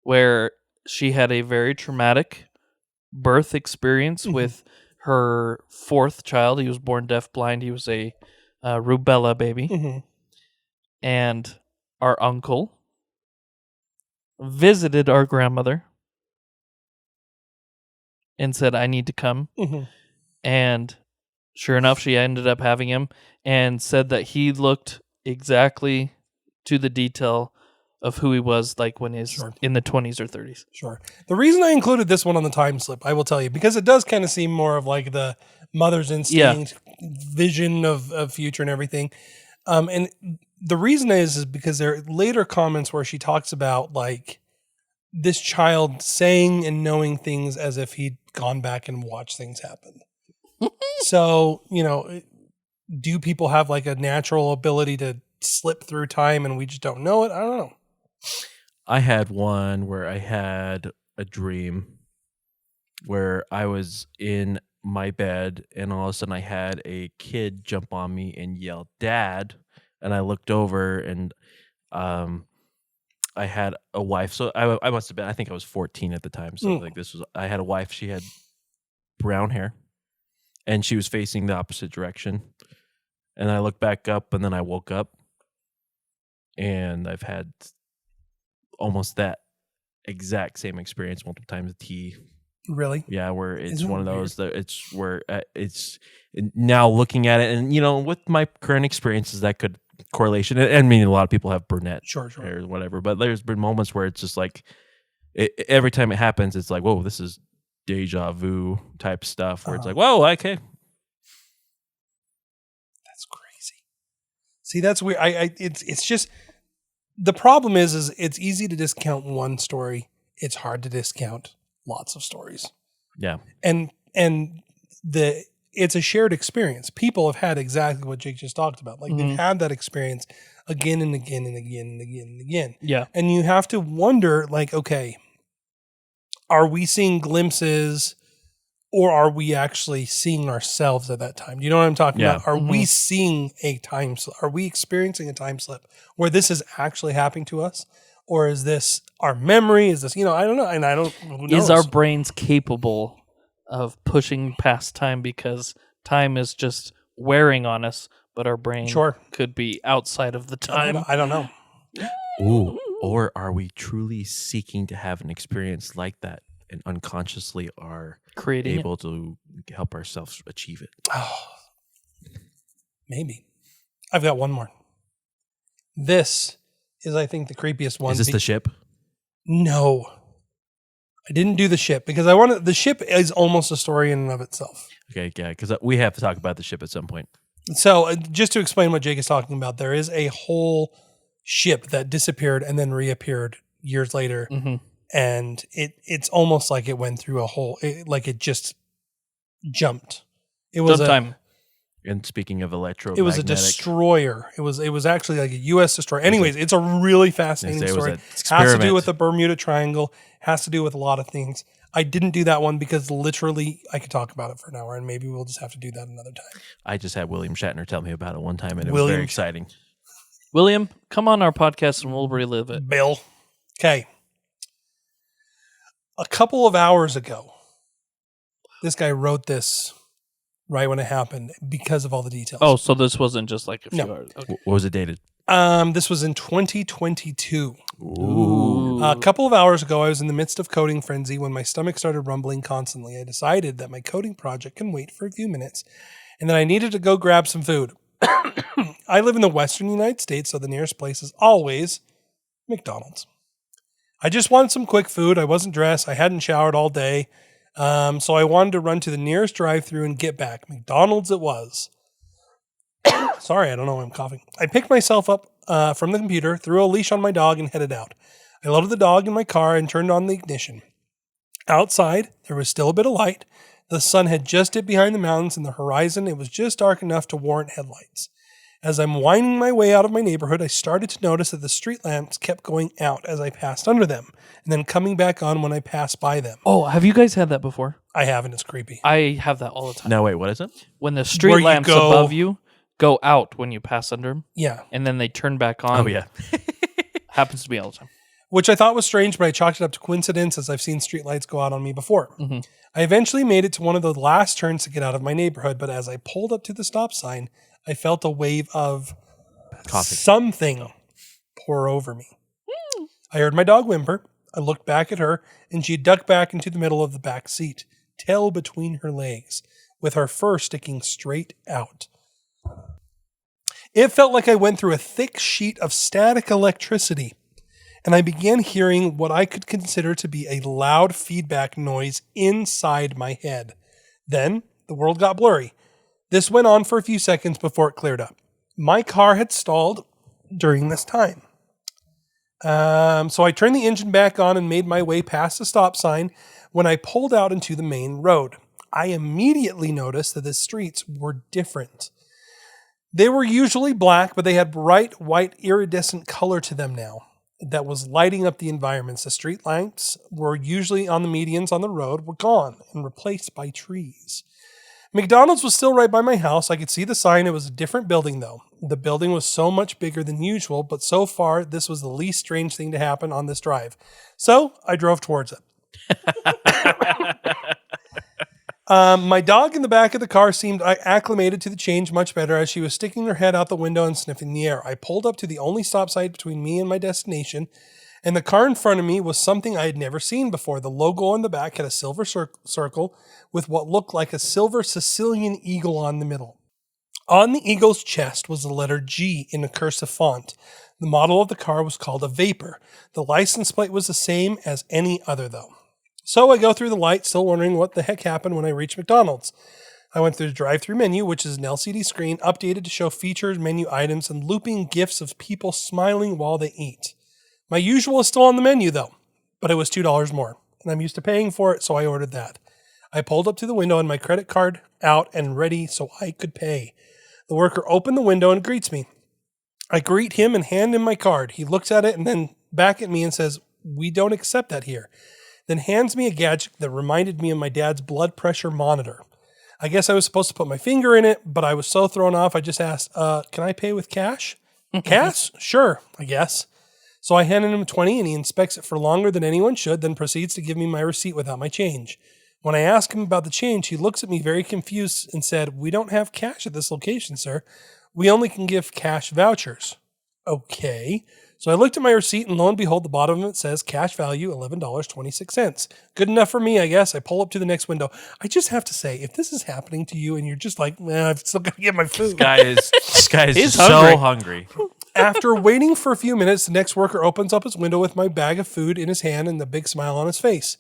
where she had a very traumatic birth experience with her 4th child. He was born deafblind. He was a rubella baby. Mm-hmm. And our uncle visited our grandmother and said, "I need to come." Mm-hmm. And sure enough, she ended up having him and said that he looked exactly to the detail of who he was like when he's in the 20s or 30s. Sure. The reason I included this one on the time slip, I will tell you, because it does kind of seem more of like the mother's instinct, vision of future and everything. And the reason is because there are later comments where she talks about like this child saying and knowing things as if he'd gone back and watched things happen. So, do people have like a natural ability to slip through time and we just don't know it? I don't know. I had one where I had a dream where I was in my bed and all of a sudden I had a kid jump on me and yell, "Dad!" And I looked over and I had a wife. So I must have been, I think I was 14 at the time. So I had a wife. She had brown hair and she was facing the opposite direction. And I looked back up and then I woke up and I've had almost that exact same experience multiple times. Really? Yeah, where it's one of those that it's where it's now looking at it, and with my current experiences, that could correlation. I mean, a lot of people have brunette sure. hair or whatever, but there's been moments where it's just like every time it happens, it's like, whoa, this is deja vu type stuff. Where it's like, whoa, okay, that's crazy. See, that's weird. It's just the problem is it's easy to discount one story. It's hard to discount lots of stories. Yeah. And it's a shared experience. People have had exactly what Jake just talked about. Like they've had that experience again and again and again and again and again. Yeah. And you have to wonder, like, okay, are we seeing glimpses or are we actually seeing ourselves at that time? Do you know what I'm talking Yeah. about? Are we seeing a time slip? Are we experiencing a time slip where this is actually happening to us? Or is this our memory? Is this, I don't know. And I don't, who knows? Is our brains capable of pushing past time because time is just wearing on us, but our brain could be outside of the time? I don't know. Ooh. Or are we truly seeking to have an experience like that and unconsciously are Creating able to help ourselves achieve it? Oh, maybe. I've got one more. This is, I think, the creepiest one. Is this the ship? No. I didn't do the ship because the ship is almost a story in and of itself. Okay, yeah, because we have to talk about the ship at some point. So just to explain what Jake is talking about, there is a whole ship that disappeared and then reappeared years later. Mm-hmm. And it's almost like it went through like it just jumped. It was And speaking of electromagnetic, it was a destroyer. It was actually like a U.S. destroyer. Anyways, it's a really fascinating story. It has to do with the Bermuda Triangle. Has to do with a lot of things. I didn't do that one because literally I could talk about it for an hour, and maybe we'll just have to do that another time. I just had William Shatner tell me about it one time, and it was very exciting. William, come on our podcast and we'll relive it. Bill. Okay. A couple of hours ago, this guy wrote this right when it happened because of all the details. Oh, so this wasn't just like a few hours. Okay. What was it dated? This was in 2022. Ooh. A couple of hours ago, I was in the midst of coding frenzy when my stomach started rumbling constantly. I decided that my coding project can wait for a few minutes and that I needed to go grab some food. I live in the western United States, so the nearest place is always McDonald's. I just wanted some quick food. I wasn't dressed. I hadn't showered all day. So I wanted to run to the nearest drive-thru and get back. McDonald's it was. Sorry, I don't know why I'm coughing. I picked myself up from the computer, threw a leash on my dog, and headed out. I loaded the dog in my car and turned on the ignition. Outside, there was still a bit of light. The sun had just dipped behind the mountains, and the horizon, it was just dark enough to warrant headlights. As I'm winding my way out of my neighborhood, I started to notice that the street lamps kept going out as I passed under them, and then coming back on when I passed by them. Oh, have you guys had that before? I haven't. It's creepy. I have that all the time. No, wait, what is it? When the street lamps above you go out when you pass under them. Yeah. And then they turn back on. Oh, yeah. Happens to me all the time. Which I thought was strange, but I chalked it up to coincidence as I've seen streetlights go out on me before. Mm-hmm. I eventually made it to one of the last turns to get out of my neighborhood, but as I pulled up to the stop sign, I felt a wave of something pour over me. I heard my dog whimper. I looked back at her, and she ducked back into the middle of the back seat, tail between her legs, with her fur sticking straight out. It felt like I went through a thick sheet of static electricity, and I began hearing what I could consider to be a loud feedback noise inside my head. Then the world got blurry. This went on for a few seconds before it cleared up. My car had stalled during this time. So I turned the engine back on and made my way past the stop sign when I pulled out into the main road. I immediately noticed that the streets were different. They were usually black, but they had bright white iridescent color to them now that was lighting up the environments. The street lights were usually on the medians on the road were gone and replaced by trees. McDonald's was still right by my house. I could see the sign. It was a different building, though. The building was so much bigger than usual, but so far, this was the least strange thing to happen on this drive. So I drove towards it. My dog in the back of the car seemed acclimated to the change much better as she was sticking her head out the window and sniffing the air. I pulled up to the only stop sign between me and my destination, and the car in front of me was something I had never seen before. The logo on the back had a silver circle with what looked like a silver Sicilian eagle on the middle. On the eagle's chest was the letter G in a cursive font. The model of the car was called a Vapor. The license plate was the same as any other, though. So I go through the light, still wondering what the heck happened when I reached McDonald's. I went through the drive-thru menu, which is an LCD screen, updated to show featured menu items and looping GIFs of people smiling while they eat. My usual is still on the menu, though, but it was $2 more, and I'm used to paying for it, so I ordered that. I pulled up to the window and my credit card out and ready so I could pay. The worker opened the window and greets me. I greet him and hand him my card. He looks at it and then back at me and says, "We don't accept that here." Then hands me a gadget that reminded me of my dad's blood pressure monitor. I guess I was supposed to put my finger in it, but I was so thrown off, I just asked, can I pay with cash? Cash? Sure, I guess. So I handed him 20 and he inspects it for longer than anyone should, then proceeds to give me my receipt without my change. When I ask him about the change, he looks at me very confused and said, "We don't have cash at this location, sir. We only can give cash vouchers." Okay. So I looked at my receipt and lo and behold, the bottom of it says cash value $11.26. Good enough for me, I guess. I pull up to the next window. I just have to say, if this is happening to you and you're just like, man, I've still got to get my food. This guy is He's so hungry. After waiting for a few minutes, the next worker opens up his window with my bag of food in his hand and the big smile on his face.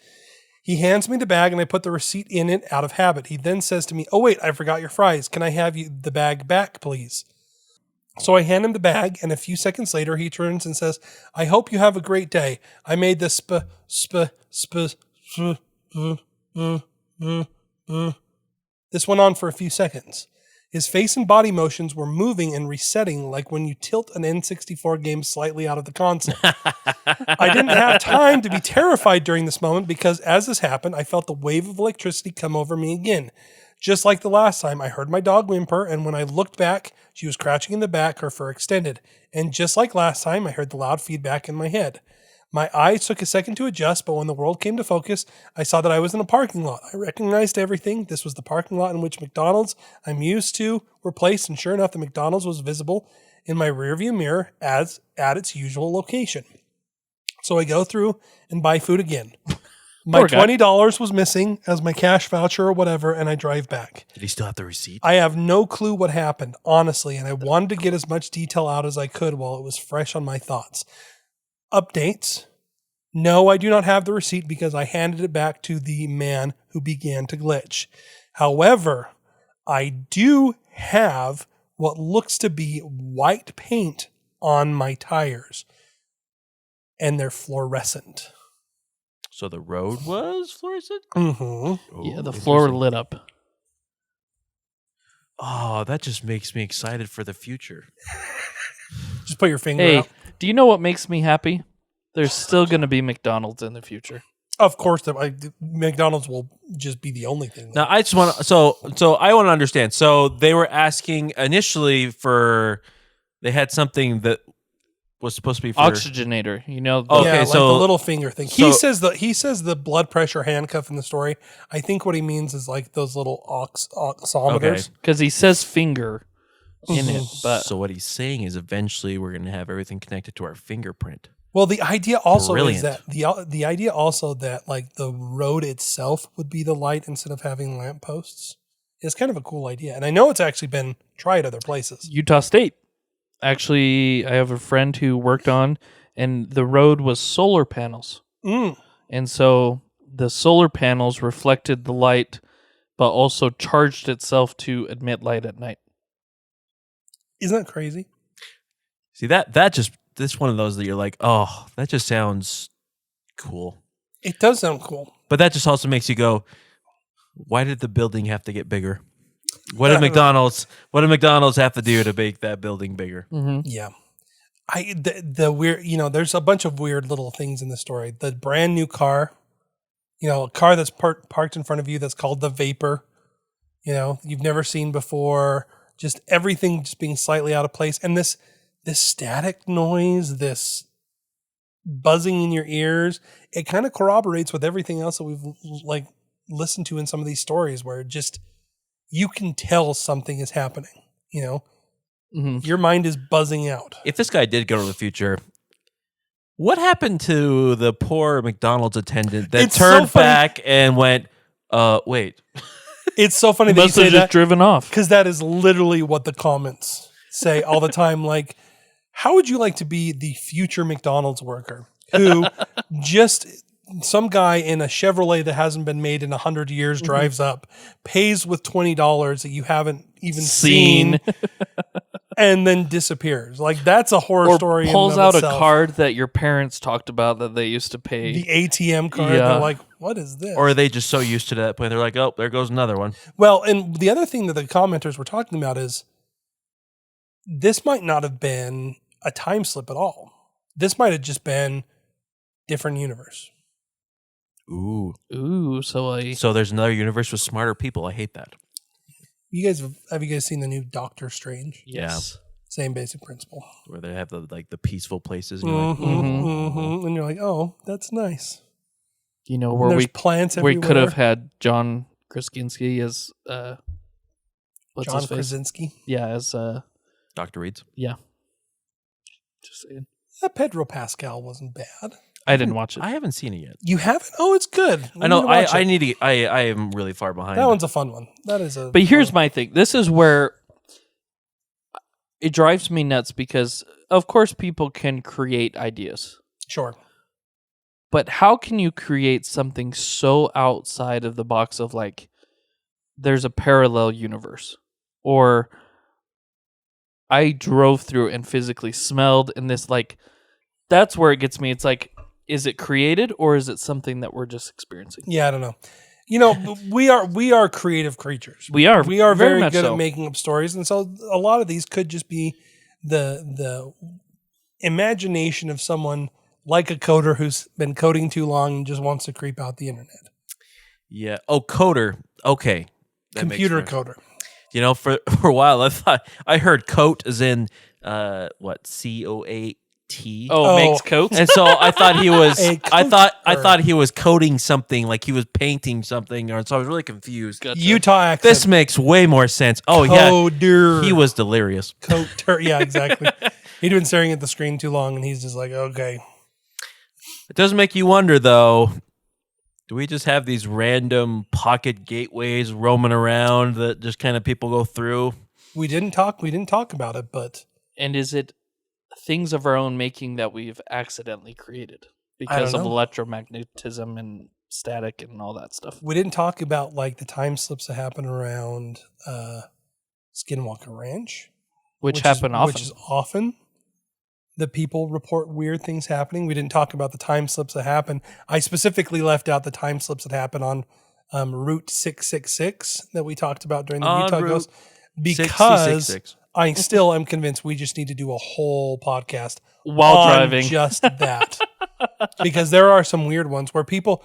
He hands me the bag and I put the receipt in it out of habit. He then says to me, "Oh wait, I forgot your fries. Can I have the bag back, please?" So I hand him the bag, and a few seconds later, he turns and says, "I hope you have a great day. I made this This went on for a few seconds. His face and body motions were moving and resetting like when you tilt an N64 game slightly out of the console. I didn't have time to be terrified during this moment because as this happened, I felt the wave of electricity come over me again. Just like the last time, I heard my dog whimper, and when I looked back, she was crouching in the back, her fur extended. And just like last time, I heard the loud feedback in my head. My eyes took a second to adjust, but when the world came to focus, I saw that I was in a parking lot. I recognized everything. This was the parking lot in which McDonald's I'm used to were placed, and sure enough, the McDonald's was visible in my rearview mirror as at its usual location. So I go through and buy food again. My $20 was missing as my cash voucher or whatever, and I drive back. Did he still have the receipt? I have no clue what happened, honestly, and I wanted to get as much detail out as I could while it was fresh on my thoughts. Updates. No, I do not have the receipt because I handed it back to the man who began to glitch. However, I do have what looks to be white paint on my tires, and they're fluorescent. So the road was fluorescent? Mm-hmm. Yeah, the floor lit up. Oh, that just makes me excited for the future. Just put your finger Hey, out. do you know what makes me happy? There's still going to be McDonald's in the future. Of course, McDonald's will just be the only thing. Now I just want to, so I want to understand. So they were asking initially they had something that was supposed to be for Oxygenator, you know. Okay, like so the little finger thing. He says the blood pressure handcuff in the story. I think what he means is like those little oximeters. Because he says finger in it, but so what he's saying is eventually we're going to have everything connected to our fingerprint. Well, the idea also Brilliant. is that the idea also that like the road itself would be the light instead of having lampposts is kind of a cool idea. And I know it's actually been tried other places. Utah State. Actually, I have a friend who worked on, and the road was solar panels. And so the solar panels reflected the light, but also charged itself to emit light at night. Isn't that crazy? See, this one of those that you're like, oh, that just sounds cool. It does sound cool. But that just also makes you go, why did the building have to get bigger? What did McDonald's have to do to make that building bigger? Mm-hmm. Yeah. The weird, there's a bunch of weird little things in the story. The brand new car, a car that's parked in front of you that's called the Vapor, you've never seen before, just everything just being slightly out of place. And this static noise, this buzzing in your ears, it kind of corroborates with everything else that we've like listened to in some of these stories where just you can tell something is happening, Mm-hmm. Your mind is buzzing out. If this guy did go to the future, what happened to the poor McDonald's attendant that turned back and went, wait. It's so funny He that you must have say just that driven off. because that is literally what the comments say all the time. Like, how would you like to be the future McDonald's worker who just some guy in a Chevrolet that hasn't been made in 100 years drives up, pays with $20 that you haven't even seen and then disappears? Like, that's a horror story. Or pulls in and out of a itself. card that your parents talked about that they used to pay. The ATM card. Yeah. They're like, what is this? Or are they just so used to that point? They're like, oh, there goes another one. Well, and the other thing that the commenters were talking about is this might not have been a time slip at all. This might have just been different universe. Ooh. So So there's another universe with smarter people. I hate that. You guys have you guys seen the new Doctor Strange? yes. Same basic principle. Where they have the peaceful places. And you're like, And you're like, oh, that's nice. You know And where there's plants everywhere. we could have had John Krasinski as what's John his face? Krasinski. Yeah, as Dr. Reeds. yeah. Just saying. Pedro Pascal wasn't bad. I didn't watch it. I haven't seen it yet. You haven't? Oh, it's good. I know. need to watch I it. need to. I am really far behind. That one's a fun one. That is a. But here's my thing. This is where it drives me nuts because, of course, people can create ideas. Sure. But how can you create something so outside of the box of like, there's a parallel universe? Or I drove through and physically smelled in this, like, that's where it gets me. It's like, is it created or is it something that we're just experiencing? Yeah, I don't know. You know, we are creative creatures. We are very much good so. at making up stories, and so a lot of these could just be the imagination of someone like a coder who's been coding too long and just wants to creep out the internet. Yeah. Oh, coder. Okay. That makes Computer sense. coder. You know, for a while, I heard coat as in what COAT. Oh, makes coats? And so I thought he was. A I thought coater. he was coding something, like he was painting something, or so I was really confused. Gotcha. Utah accent. This makes way more sense. Oh Coder. yeah, he was delirious. Coder. Yeah, exactly. He'd been staring at the screen too long, and he's just like, okay. It does make you wonder, though. Do we just have these random pocket gateways roaming around that just kind of people go through? We didn't talk about it, but And is it things of our own making that we've accidentally created because don't of know. electromagnetism and static and all that stuff? we didn't talk about like the time slips that happen around Skinwalker Ranch. Which happen often. Which is often. The people report weird things happening. We didn't talk about the time slips that happen. I specifically left out the time slips that happen on Route 666 that we talked about during the On Utah Route Ghost, because 666. I still am convinced we just need to do a whole podcast While on driving. just that. Because there are some weird ones where people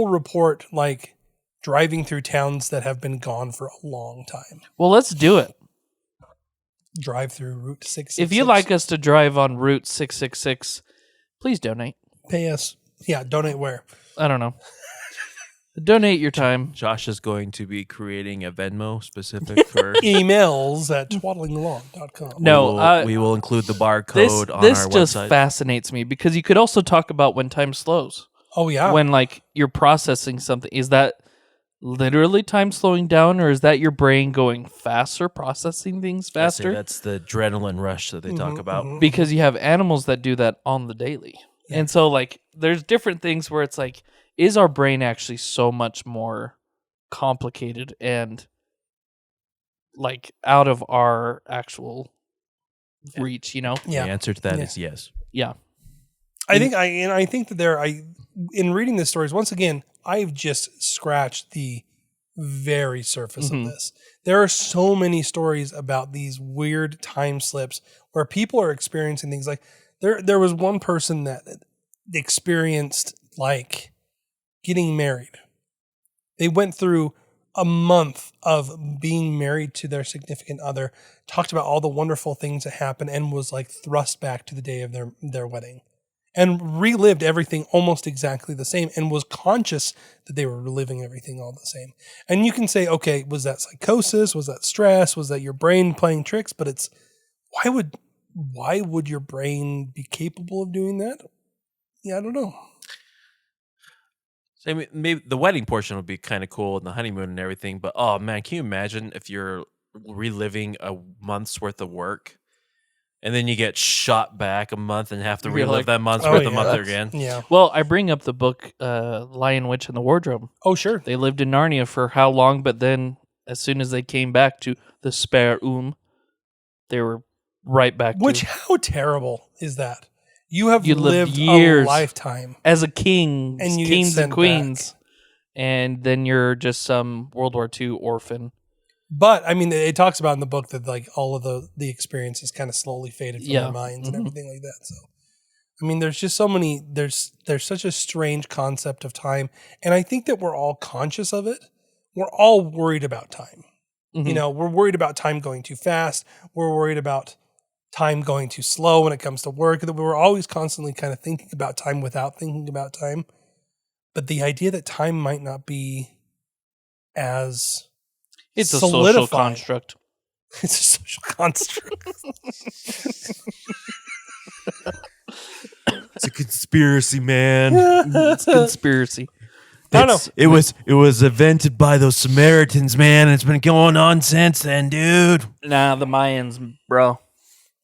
report like driving through towns that have been gone for a long time. Well, let's do it. Drive through Route 666. If you'd like us to drive on Route 666, please donate. pay us. Yeah, donate where? I don't know. Donate your time. Josh is going to be creating a Venmo specific for. Emails at twaddlinglong.com. No, we will include the This, barcode on this our just website. fascinates me because you could also talk about when time slows. Oh, yeah. When like you're processing something. Is that literally time slowing down, or is that your brain going faster, processing things I say faster? that's the adrenaline rush that they talk about. Because you have animals that do that on the daily. Yeah. And so like there's different things where it's like, is our brain actually so much more complicated and like out of our actual reach, you know? Yeah. The answer to that Yeah. is yes. Yeah. I think that in reading the stories, once again, I've just scratched the very surface of this. There are so many stories about these weird time slips where people are experiencing things like there was one person that experienced like getting married. They went through a month of being married to their significant other, talked about all the wonderful things that happened, and was like thrust back to the day of their wedding. And relived everything almost exactly the same and was conscious that they were reliving everything all the same. And you can say, okay, was that psychosis? Was that stress? Was that your brain playing tricks? But it's why would your brain be capable of doing that? Yeah, I don't know. So I mean, maybe the wedding portion would be kind of cool and the honeymoon and everything. But oh man, can you imagine if you're reliving a month's worth of work? And then you get shot back a month and have to You're relive like, that month's oh, worth of yeah, month that's- again. Yeah. Well, I bring up the book Lion, Witch, and the Wardrobe. Oh, sure. They lived in Narnia for how long, but then as soon as they came back to the Spare they were right back Which, to how terrible is that? You have You lived lived years. a lifetime. as a king, And you get kings sent and queens, and then you're just some World War II orphan But I mean, it talks about in the book that like all of the experiences kind of slowly faded from their minds and everything like that. So, I mean, there's just so many. There's such a strange concept of time, and I think that we're all conscious of it. We're all worried about time. You know, we're worried about time going too fast. We're worried about time going too slow when it comes to work. That we're always constantly kind of thinking about time without thinking about time. But the idea that time might not be as It's a solidified. social construct. It's a social construct. It's a conspiracy, man. It's conspiracy. I don't know. It was invented by those Samaritans, man. And it's been going on since then, dude. Nah, the Mayans, bro.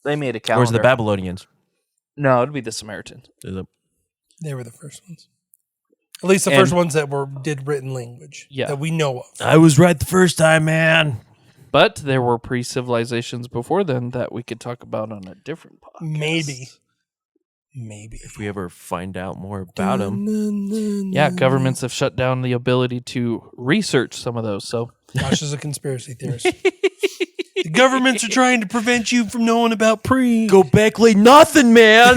They made a calendar. Where's the Babylonians? No, it'd be the Samaritans. They were the first ones. At least the first ones that did written language that we know of. I was right the first time, man. But there were pre-civilizations before then that we could talk about on a different podcast. Maybe. If we ever find out more about them. Yeah, governments have shut down the ability to research some of those. So Josh is a conspiracy theorist. The governments are trying to prevent you from knowing about Go Beckley, nothing, man.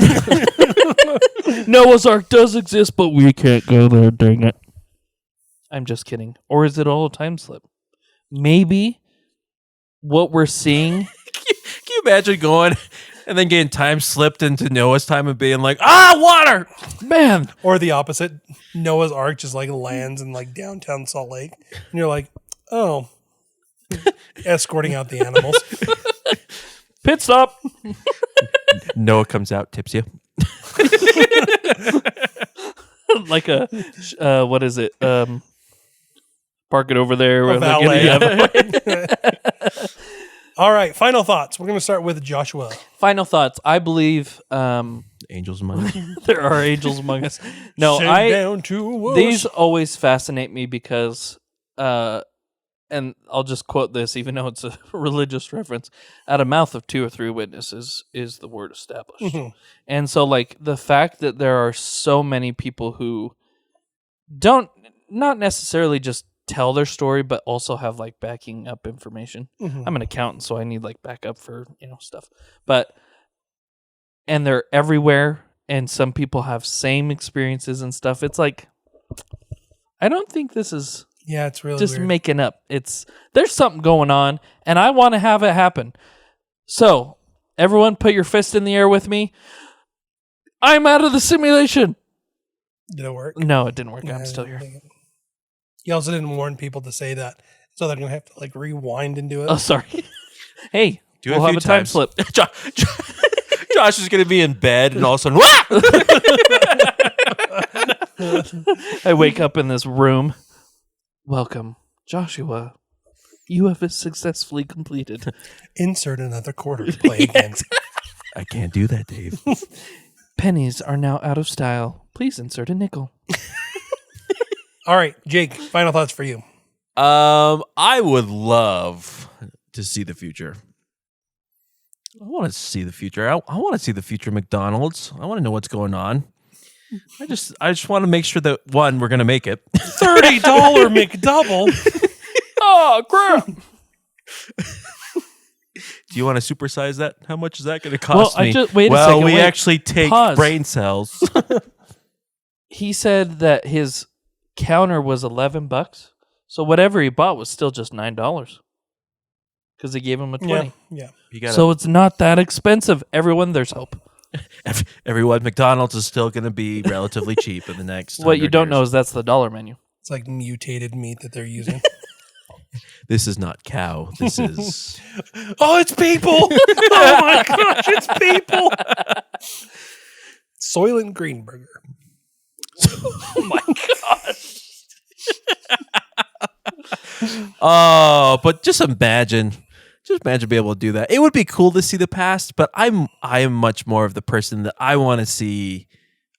Noah's Ark does exist, but we can't go there, dang it. I'm just kidding. Or is it all a time slip? Maybe what we're seeing... Can you imagine going and then getting time slipped into Noah's time and being like, water! Man! Or the opposite. Noah's Ark just like lands in like downtown Salt Lake. And you're like, oh. Escorting out the animals. Pit stop! Noah comes out, tips you. Like a, what is it? Park it over there. A valet. All right, final thoughts. We're going to start with Joshua. Final thoughts. I believe Angels among us. there are angels among us. No, down to us. These always fascinate me because, and I'll just quote this, even though it's a religious reference, out of mouth of 2 or 3 witnesses is the word established. And so, like, the fact that there are so many people who don't, not necessarily just tell their story, but also have, like, backing up information. I'm an accountant, so I need, like, backup for, stuff. And they're everywhere, and some people have same experiences and stuff. It's like, I don't think this is... Yeah, it's really just weird. making up. There's something going on, and I want to have it happen. So, everyone, put your fist in the air with me. I'm out of the simulation. Did it work? No, it didn't work. I'm still here. You also didn't warn people to say that, so they're gonna have to like rewind and do it. Oh, sorry. Hey, Do it we'll a have few a time times. slip. Josh is going to be in bed, and all of a sudden, I wake up in this room. Welcome, Joshua. You have successfully completed. Insert another quarter to play again. I can't do that, Dave. Pennies are now out of style. Please insert a nickel. All right, Jake, final thoughts for you. I would love to see the future. I want to see the future. I want to see the future McDonald's. I want to know what's going on. I just want to make sure that, one, we're going to make it. $30 McDouble. Oh, crap. Do you want to supersize that? How much is that going to cost me? Wait a second. We wait. actually take Pause. brain cells. He said that his counter was $11, so whatever he bought was still just $9 because they gave him a 20. Yeah. So it's not that expensive. Everyone, there's hope. Everyone, McDonald's is still going to be relatively cheap in the next. What you 100 don't know years. is that's the dollar menu. It's like mutated meat that they're using. This is not cow. This is. Oh, it's people. Oh my gosh, it's people. Soylent Greenberger. Oh my gosh. Oh, but just imagine being able to do that. It would be cool to see the past, but I am much more of the person that I want to see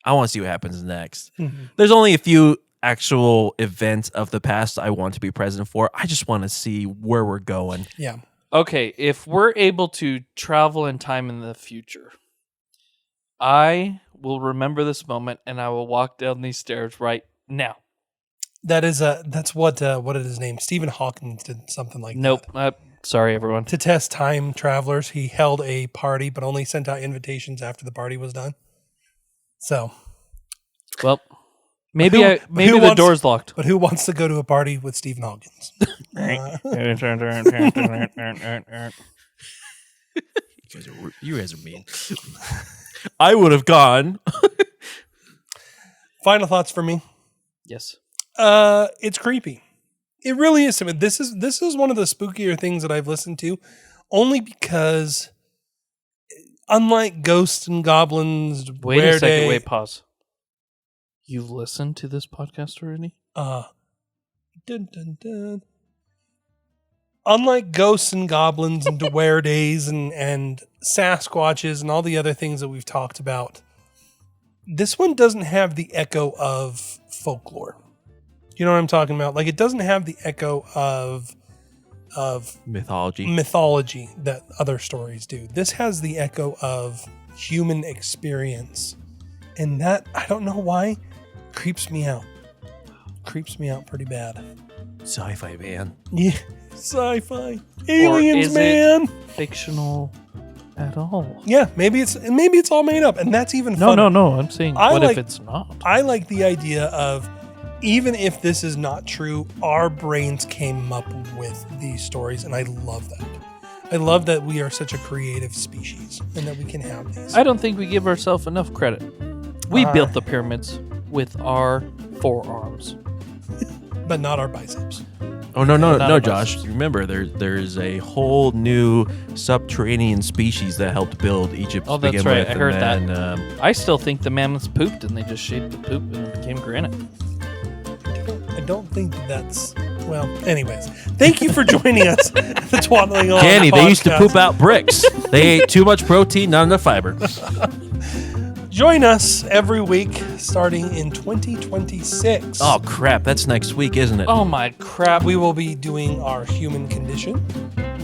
what happens next. Mm-hmm. There's only a few actual events of the past I want to be present for. I just want to see where we're going. Yeah. Okay, if we're able to travel in time in the future, I will remember this moment and I will walk down these stairs right now. That's what is his name? Stephen Hawking did something like Nope. that. Sorry, everyone. To test time travelers, he held a party, but only sent out invitations after the party was done. So, Well, maybe who the wants- door's locked. but who wants to go to a party with Stephen Hawking? You guys are mean. I would have gone. Final thoughts for me. Yes. It's creepy. It really is. I mean, this is one of the spookier things that I've listened to, only because, unlike ghosts and goblins, Wait a second. Wait, pause. You've listened to this podcast already? Dun, dun, dun. Unlike ghosts and goblins and Dware Days and Sasquatches and all the other things that we've talked about, this one doesn't have the echo of folklore. You know what I'm talking about? Like, it doesn't have the echo of mythology that other stories do. This has the echo of human experience. And that, I don't know why, creeps me out. Creeps me out pretty bad. Sci-fi, man. Yeah, sci-fi. Aliens, is man. it fictional at all? Yeah, maybe it's all made up, and that's even No, funny. no. I'm saying, what if it's not? I like the idea of, even if this is not true, our brains came up with these stories, and I love that. I love that we are such a creative species and that we can have these. I don't think we give ourselves enough credit. We built the pyramids with our forearms. But not our biceps. Oh no, Not Josh! biceps. Remember, there's a whole new subterranean species that helped build Egypt. Oh, to that's begin right. with, I heard and that. then, I still think the mammoths pooped and they just shaped the poop and it became granite. I don't think that's... Well, anyways. Thank you for joining us at the Twaddling On Danny, they used to podcast. poop out bricks. They ate too much protein, not enough fiber. Join us every week starting in 2026. Oh crap! That's next week, isn't it? Oh my crap. We will be doing our human condition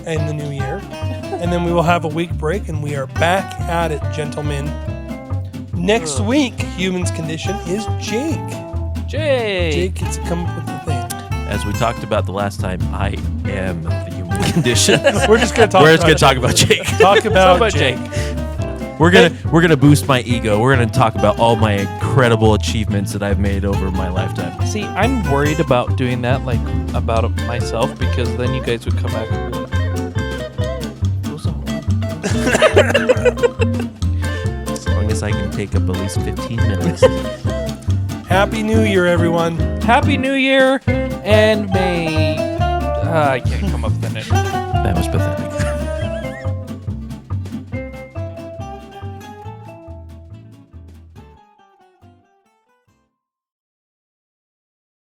in the new year. And then we will have a week break and we are back at it, gentlemen. Next week, humans condition is Jake. Jake gets to come up with the thing. As we talked about the last time, I am the human condition. We're just going to talk We're just gonna talk about Jake. Talk about, about Jake. We're gonna boost my ego. We're gonna talk about all my incredible achievements that I've made over my lifetime. See, I'm worried about doing that, like, about myself, because then you guys would come back and be like, "Who's on what?" As long as I can take up at least 15 minutes. Happy New Year, everyone. Happy New Year, and may... I can't come up with the name. That was pathetic.